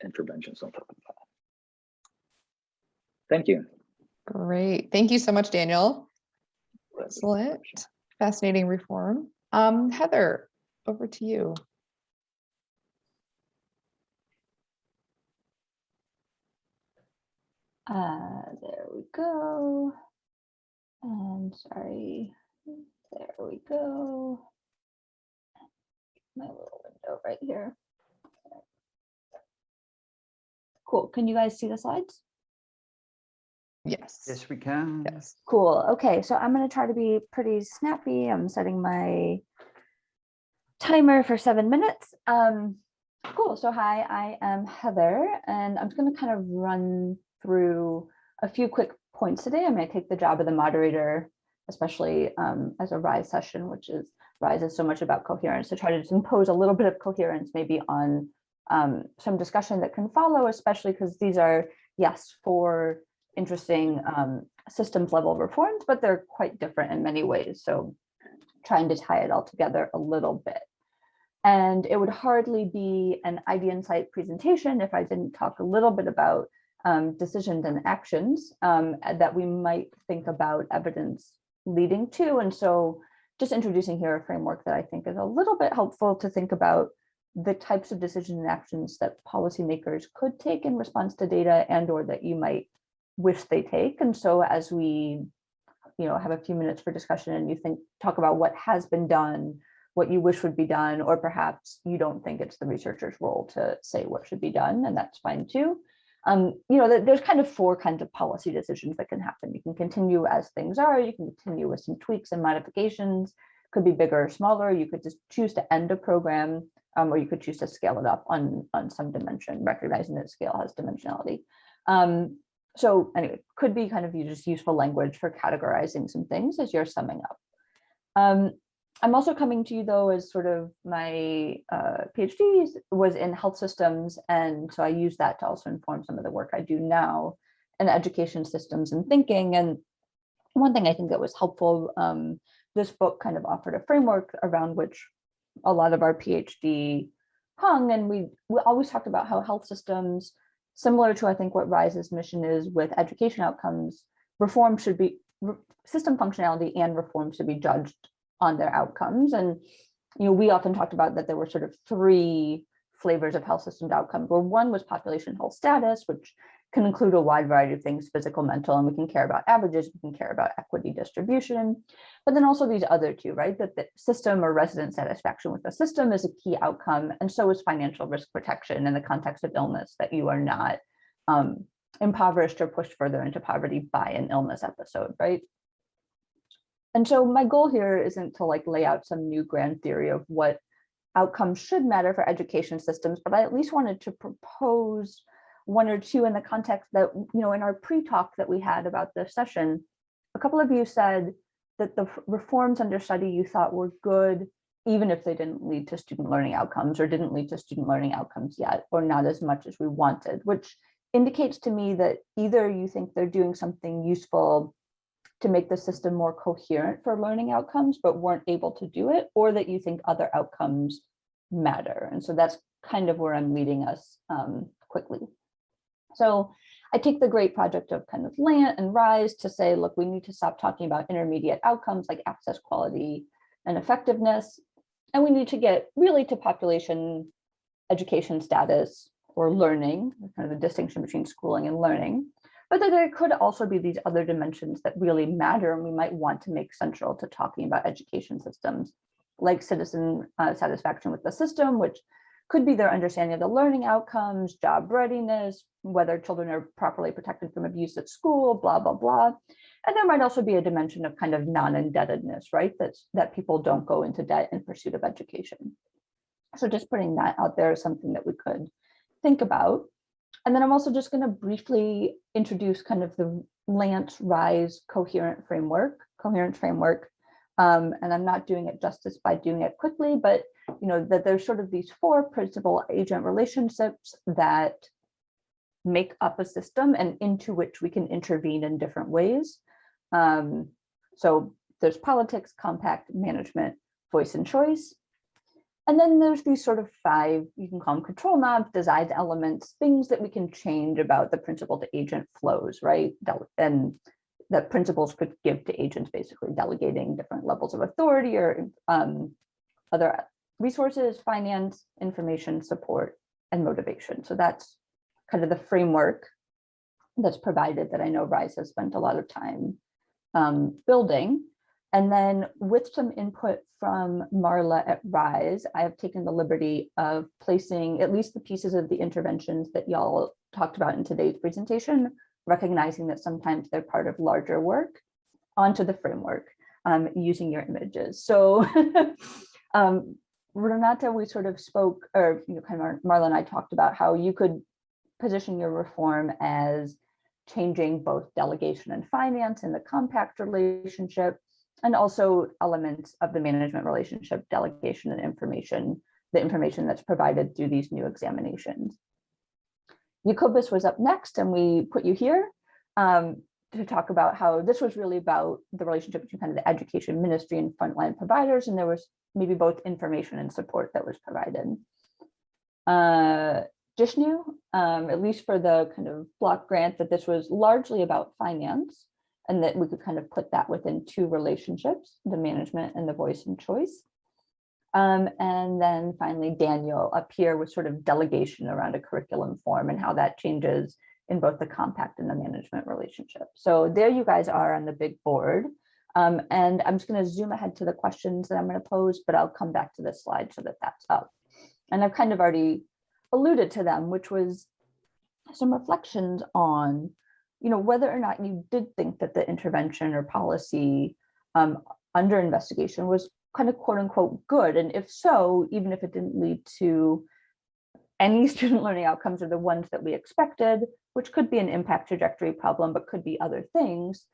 interventions on top of that. Thank you. Great. Thank you so much, Daniel. Excellent. Fascinating reform. Heather, over to you. There we go. And sorry, there we go. My little window right here. Cool. Can you guys see the slides? Yes. Yes, we can. Yes. Cool. Okay, so I'm going to try to be pretty snappy. I'm setting my timer for 7 minutes. Cool. So hi, I am Heather, and I'm just going to kind of run through a few quick points today. I'm going to take the job of the moderator, especially as a RISE session, which is RISE is so much about coherence, to try to just impose a little bit of coherence maybe on some discussion that can follow, especially because these are, yes, 4 interesting systems level reforms, but they're quite different in many ways. So trying to tie it all together a little bit. And it would hardly be an ID Insight presentation if I didn't talk a little bit about decisions and actions that we might think about evidence leading to. And so just introducing here a framework that I think is a little bit helpful to think about the types of decisions and actions that policymakers could take in response to data and or that you might wish they take. And so as we have a few minutes for discussion and you talk about what has been done, what you wish would be done, or perhaps you don't think it's the researcher's role to say what should be done, and that's fine too. There's kind of 4 kinds of policy decisions that can happen. You can continue as things are, you can continue with some tweaks and modifications, could be bigger or smaller. You could just choose to end a program, or you could choose to scale it up on some dimension, recognizing that scale has dimensionality. So anyway, could be kind of just useful language for categorizing some things as you're summing up. I'm also coming to you though as sort of my PhD was in health systems, and so I use that to also inform some of the work I do now in education systems and thinking. And one thing I think that was helpful, this book kind of offered a framework around which a lot of our PhD hung, and we always talked about how health systems similar to, I think, what RISE's mission is with education outcomes, reform should be, system functionality and reform should be judged on their outcomes. And, you know, we often talked about that there were sort of three flavors of health systems outcomes, where one was population health status, which can include a wide variety of things, physical, mental, and we can care about averages, we can care about equity distribution, but then also these other two, right? That the system or resident satisfaction with the system is a key outcome, and so is financial risk protection in the context of illness, that you are not impoverished or pushed further into poverty by an illness episode, right? And so my goal here isn't to like lay out some new grand theory of what outcomes should matter for education systems, but I at least wanted to propose one or two in the context that, you know, in our pre-talk that we had about this session, a couple of you said that the reforms under study you thought were good, even if they didn't lead to student learning outcomes or didn't lead to student learning outcomes yet, or not as much as we wanted, which indicates to me that either you think they're doing something useful to make the system more coherent for learning outcomes, but weren't able to do it, or that you think other outcomes matter. And so that's kind of where I'm leading us quickly. So I take the great project of kind of LANT and RISE to say, look, we need to stop talking about intermediate outcomes like access, quality, and effectiveness. And we need to get really to population education status or learning, kind of the distinction between schooling and learning. But that there could also be these other dimensions that really matter and we might want to make central to talking about education systems, like citizen satisfaction with the system, which could be their understanding of the learning outcomes, job readiness, whether children are properly protected from abuse at school, blah, blah, blah. And there might also be a dimension of kind of non-indebtedness, right? That people don't go into debt in pursuit of education. So just putting that out there is something that we could think about. And then I'm also just going to briefly introduce kind of the LANT RISE coherent framework. And I'm not doing it justice by doing it quickly, but you know, that there's sort of these four principal agent relationships that make up a system and into which we can intervene in different ways. So there's politics, compact, management, voice and choice. And then there's these sort of five, you can call them control knobs, design elements, things that we can change about the principal to agent flows, right? And that principals could give to agents, basically delegating different levels of authority or other resources, finance, information, support, and motivation. So that's kind of the framework that's provided that I know RISE has spent a lot of time building. And then with some input from Marla at RISE, I have taken the liberty of placing at least the pieces of the interventions that y'all talked about in today's presentation, recognizing that sometimes they're part of larger work, onto the framework using your images. So Renata, we sort of spoke, or you know, kind of Marla and I talked about how you could position your reform as changing both delegation and finance in the compact relationship, and also elements of the management relationship, delegation and information, the information that's provided through these new examinations. Jacobus was up next, and we put you here to talk about how this was really about the relationship between kind of the education ministry and frontline providers, and there was maybe both information and support that was provided. Jishnu, at least for the kind of block grant, that this was largely about finance, and that we could kind of put that within two relationships, the management and the voice and choice. And then finally, Daniel up here with sort of delegation around a curriculum form and how that changes in both the compact and the management relationship. So there you guys are on the big board. And I'm just going to zoom ahead to the questions that I'm going to pose, but I'll come back to this slide so that that's up. And I've kind of already alluded to them, which was some reflections on, you know, whether or not you did think that the intervention or policy under investigation was kind of quote unquote good. And if so, even if it didn't lead to any student learning outcomes or the ones that we expected, which could be an impact trajectory problem, but could be other things,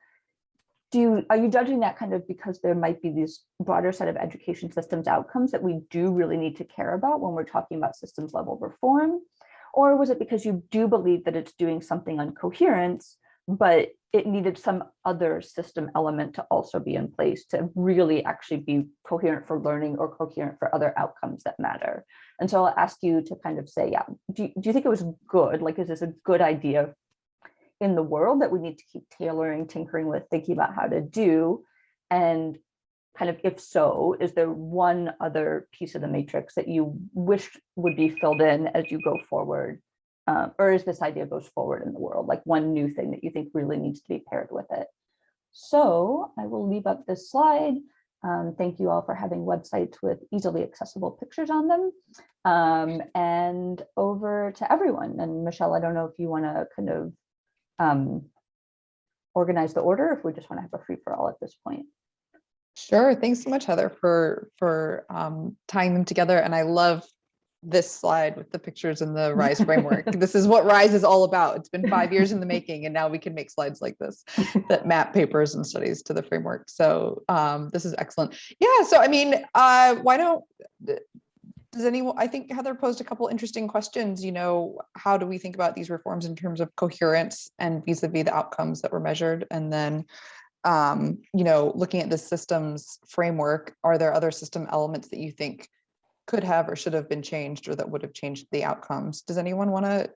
are you judging that kind of because there might be this broader set of education systems outcomes that we do really need to care about when we're talking about systems level reform? Or was it because you do believe that it's doing something on coherence, but it needed some other system element to also be in place to really actually be coherent for learning or coherent for other outcomes that matter. And so I'll ask you to kind of say, yeah, do you think it was good? Like, is this a good idea in the world that we need to keep tailoring, tinkering with, thinking about how to do? And kind of, if so, is there one other piece of the matrix that you wish would be filled in as you go forward? Or as this idea goes forward in the world, like one new thing that you think really needs to be paired with it? So I will leave up this slide. Thank you all for having websites with easily accessible pictures on them. And over to everyone. And Michelle, I don't know if you want to kind of organize the order, if we just want to have a free for all at this point. Sure. Thanks so much, Heather, for tying them together. And I love this slide with the pictures and the RISE framework. This is what RISE is all about. It's been 5 years in the making, and now we can make slides like this that map papers and studies to the framework. So this is excellent. Yeah. So, I mean, why don't, does anyone, I think Heather posed a couple interesting questions, you know, how do we think about these reforms in terms of coherence and vis-a-vis the outcomes that were measured? And then, you know, looking at the systems framework, are there other system elements that you think could have or should have been changed or that would have changed the outcomes? Does anyone want to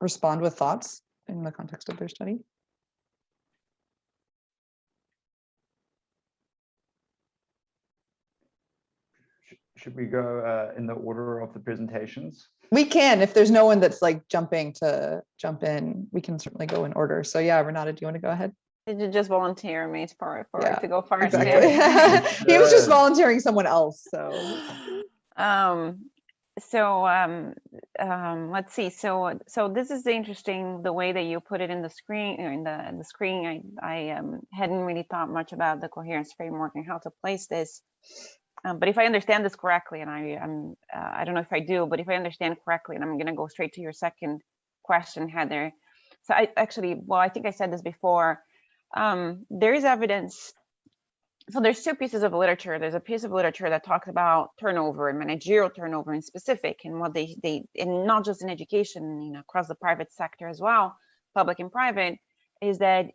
respond with thoughts in the context of their study? Should we go in the order of the presentations? We can, if there's no one that's like jumping in, we can certainly go in order. So yeah, Renata, do you want to go ahead? Did you just volunteer me for Yeah, to go first? exactly. Yeah. He was just volunteering someone else. So let's see. So this is interesting, the way that you put it in the screen, or in the screen. I hadn't really thought much about the coherence framework and how to place this. But if I understand this correctly, and I don't know if I do, but if I understand correctly, and I'm going to go straight to your second question, Heather. So I think I said this before. There is evidence. So there's two pieces of literature. There's a piece of literature that talks about turnover and managerial turnover in specific, and what they and not just in education, you know, across the private sector as well, public and private, is that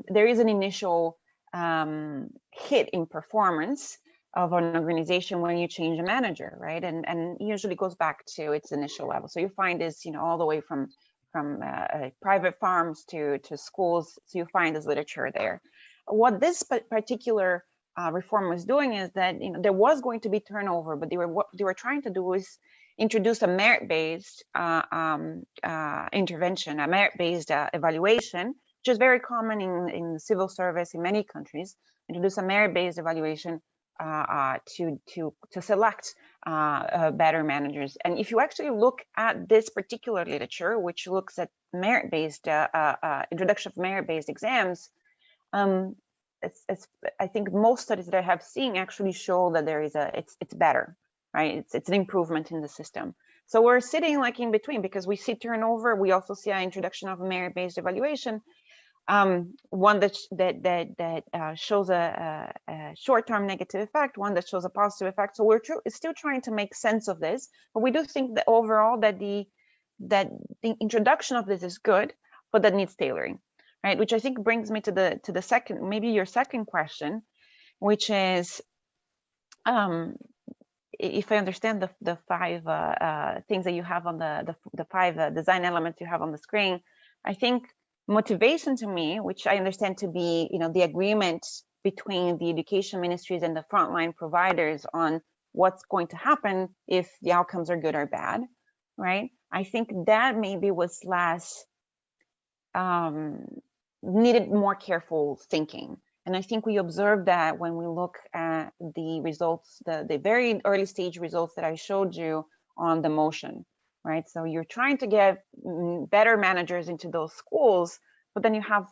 there is an initial hit in performance of an organization when you change a manager, right? And usually goes back to its initial level. So you find this, you know, all the way from private farms to schools. So you find this literature there. What this particular reform was doing is that, you know, there was going to be turnover, but what they were trying to do is introduce a merit-based intervention, a merit-based evaluation, which is very common in civil service in many countries. Introduce a merit-based evaluation to select better managers. And if you actually look at this particular literature, which looks at merit-based introduction of merit-based exams, I think most studies that I have seen actually show that there is it's better, right? It's an improvement in the system. So we're sitting like in between, because we see turnover, we also see an introduction of merit-based evaluation. One that shows a short-term negative effect, one that shows a positive effect. So we're still trying to make sense of this, but we do think that overall that the introduction of this is good, but that needs tailoring, right? Which I think brings me to the second, maybe your second question, which is, if I understand the five things that you have on the five design elements you have on the screen, I think motivation to me, which I understand to be, you know, the agreement between the education ministries and the frontline providers on what's going to happen if the outcomes are good or bad, right? I think that maybe was less, needed more careful thinking. And I think we observed that when we look at the results, the very early stage results that I showed you on the motion, right? So you're trying to get better managers into those schools, but then you have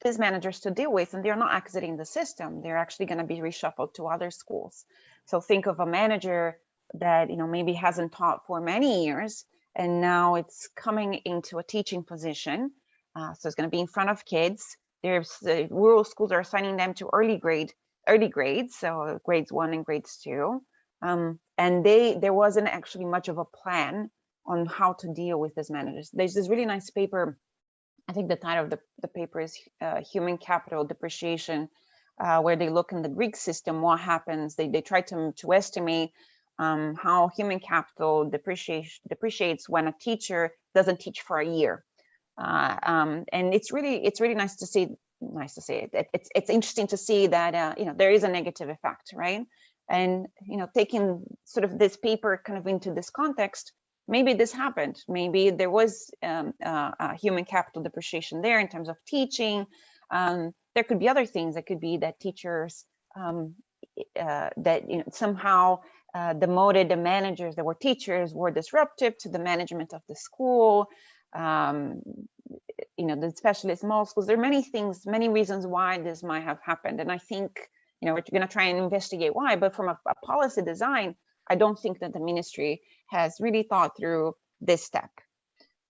these managers to deal with, and they're not exiting the system. They're actually going to be reshuffled to other schools. So think of a manager that, you know, maybe hasn't taught for many years, and now it's coming into a teaching position. So it's going to be in front of kids. There's rural schools are assigning them to early grades, so grades 1 and grades 2. And there wasn't actually much of a plan on how to deal with these managers. There's this really nice paper I think the title of the paper is Human Capital Depreciation, where they look in the Greek system, what happens. They try to estimate how human capital depreciates when a teacher doesn't teach for a year. And it's really nice to see. It's interesting to see that you know, there is a negative effect, right? And you know, taking sort of this paper kind of into this context, maybe this happened. Maybe there was human capital depreciation there in terms of teaching. There could be other things. It could be that teachers that you know, somehow demoted the managers that were teachers were disruptive to the management of the school. You know, especially small schools. There are many things, many reasons why this might have happened. And I think, you know, we're going to try and investigate why, but from a policy design, I don't think that the ministry has really thought through this step.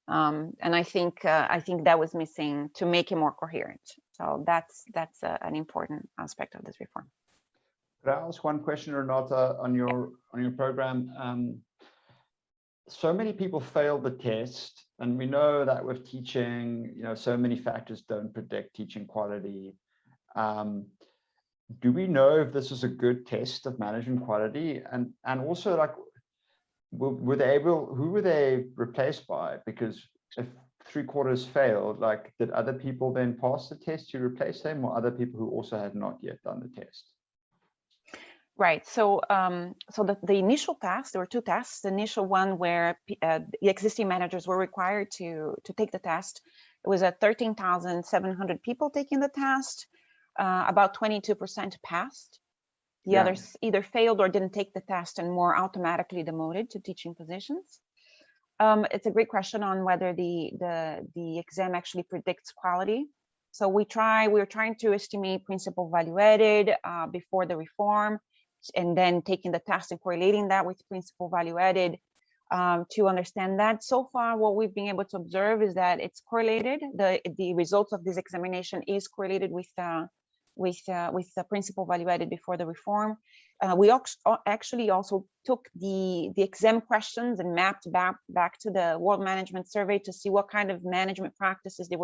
And I think that was missing to make it more coherent. So that's an important aspect of this reform. Could I ask one question, Renata, on your program? So many people fail the test, and we know that with teaching, you know, so many factors don't predict teaching quality. Do we know if this is a good test of managing quality? And also, like, who were they replaced by? Because if 3/4 failed, like, did other people then pass the test to replace them, or other people who also had not yet done the test? Right. So, the initial test, there were two tests. The initial one where the existing managers were required to take the test. It was at 13,700 people taking the test. About 22% passed. The others either failed or didn't take the test and were automatically demoted to teaching positions. It's a great question on whether the exam actually predicts quality. So we're trying to estimate principal value added before the reform, and then taking the test and correlating that with principal value added to understand that. So far, what we've been able to observe is that it's correlated. The results of this examination is correlated with the principal value added before the reform. We actually also took the exam questions and mapped back to the World Management Survey to see what kind of management practices they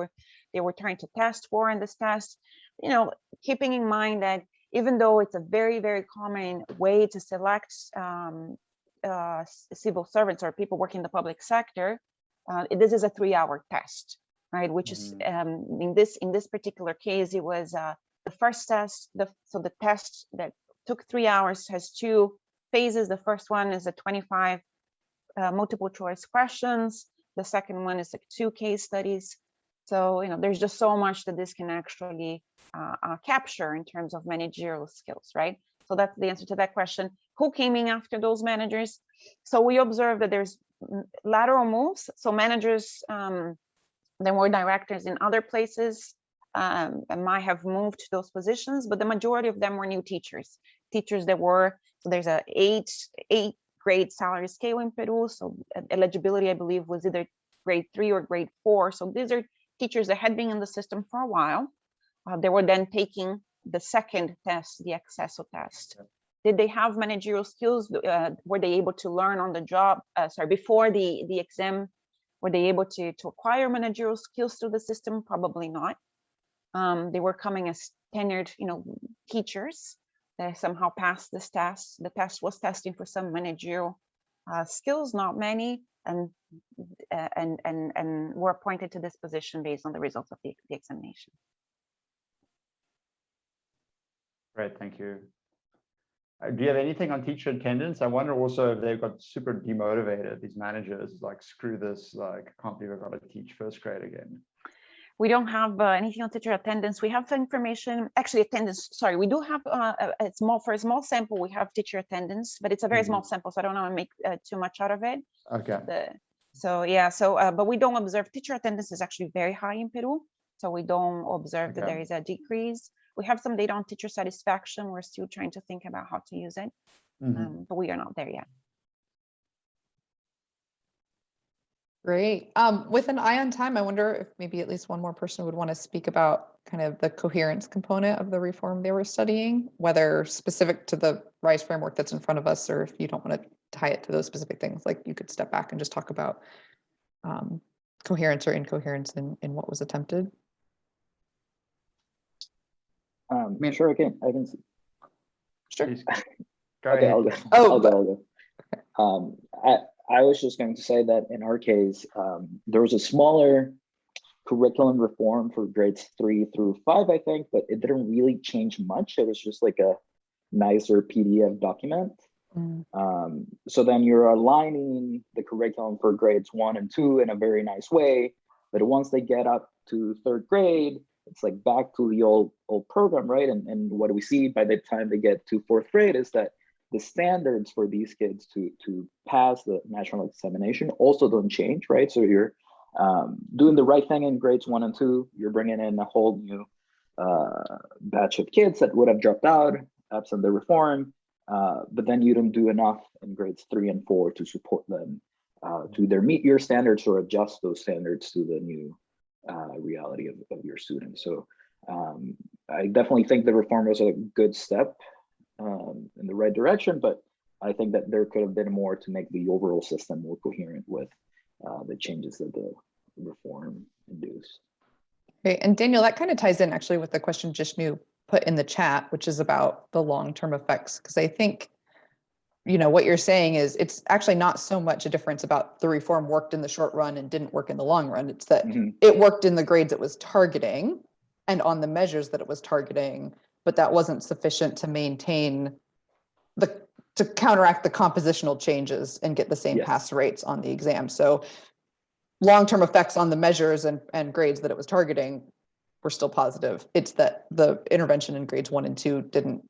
were trying to test for in this test. You know, keeping in mind that even though it's a very, very common way to select civil servants or people working in the public sector, this is a 3-hour test, right? Which is in this particular case, it was the first test. So the test that took 3 hours has 2 phases. The first one is a 25 multiple choice questions. The second one is like 2 case studies. So, you know, there's just so much that this can actually capture in terms of managerial skills, right? So that's the answer to that question. Who came in after those managers? So we observed that there's lateral moves. So managers, there were directors in other places and might have moved to those positions, but the majority of them were new teachers. Teachers that were, so there's a 8 grade salary scale in Peru. So eligibility, I believe, was either grade 3 or grade 4. So these are teachers that had been in the system for a while. They were then taking the second test, the accesso test. Did they have managerial skills? Were they able to learn on the job? Before the exam, were they able to acquire managerial skills through the system? Probably not. They were coming as tenured, you know, teachers. They somehow passed this test. The test was testing for some managerial skills, not many, and were appointed to this position based on the results of the examination. Great, thank you. Do you have anything on teacher attendance? I wonder also if they've got super demotivated, these managers, like, screw this, like, I can't believe I've got to teach first grade again. We don't have anything on teacher attendance. We have information, actually attendance, sorry, we do have for a small sample, we have teacher attendance, but it's a very small sample, so I don't want to make too much out of it. Okay. But we don't observe, teacher attendance is actually very high in Peru, so we don't observe that there is a decrease. We have some data on teacher satisfaction. We're still trying to think about how to use it, but we are not there yet. Great. With an eye on time, I wonder if maybe at least one more person would want to speak about kind of the coherence component of the reform they were studying, whether specific to the RISE framework that's in front of us, or if you don't want to tie it to those specific things, like you could step back and just talk about coherence or incoherence in what was attempted? Sure, I can. Sure. Please go Okay, ahead. I'll go. Oh, I'll go. I was just going to say that in our case, there was a smaller curriculum reform for grades 3 through 5, I think, but it didn't really change much. It was just like a nicer PDF document. So then you're aligning the curriculum for grades 1 and 2 in a very nice way. But once they get up to 3rd grade, it's like back to the old program, right? And what we see by the time they get to 4th grade is that the standards for these kids to pass the national examination also don't change, right? So you're doing the right thing in grades 1 and 2. You're bringing in a whole new batch of kids that would have dropped out absent the reform, but then you don't do enough in grades 3 and 4 to support them to either meet your standards or adjust those standards to the new reality of your students. So I definitely think the reform was a good step in the right direction, but I think that there could have been more to make the overall system more coherent with the changes that the reform induced. Okay, and Daniel, that kind of ties in actually with the question Jishnu put in the chat, which is about the long-term effects, because I think, what you're saying is it's actually not so much a difference about the reform worked in the short run and didn't work in the long run. It's that it worked in the grades it was targeting and on the measures that it was targeting, but that wasn't sufficient to maintain to counteract the compositional changes and get the same pass rates on the exam. So long-term effects on the measures and grades that it was targeting were still positive. It's that the intervention in grades 1 and 2 didn't,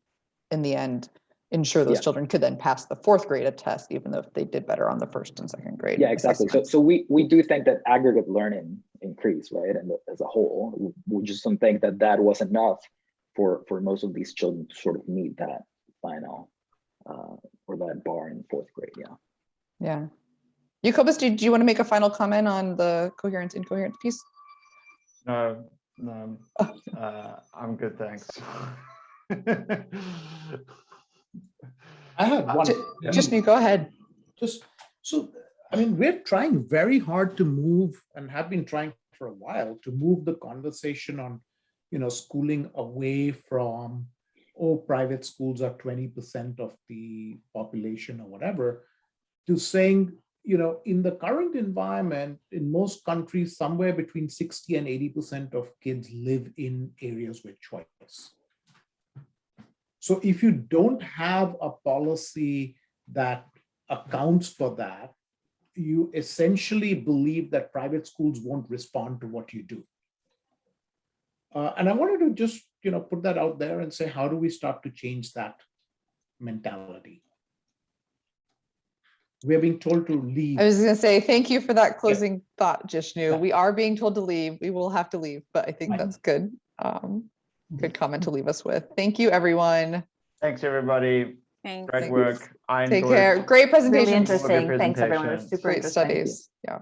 in the end, ensure those children could then pass the 4th grade test, even though they did better on the 1st and 2nd grade. Yeah, exactly. So we do think that aggregate learning increased, right? And as a whole, we just don't think that that was enough for most of these children to sort of meet that final or that bar in 4th grade. Yeah. Jacobus, do you want to make a final comment on the coherence incoherence piece? No, I'm good, thanks. I have one. Jishnu, go ahead. We're trying very hard to move, and have been trying for a while, to move the conversation on, schooling away from, private schools are 20% of the population or whatever, to saying, in the current environment, in most countries, somewhere between 60 and 80% of kids live in areas with choice. So if you don't have a policy that accounts for that, you essentially believe that private schools won't respond to what you do. And I wanted to just, put that out there and say, how do we start to change that mentality? We're being told to leave. I was going to say, thank you for that closing thought, Jishnu. We are being told to leave. We will have to leave, but I think that's good. Good comment to leave us with. Thank you, everyone. Thanks, everybody. Thanks. Great work. Take care. Great presentation. Really interesting. Thanks, everyone. It was super Great interesting. studies. Yeah.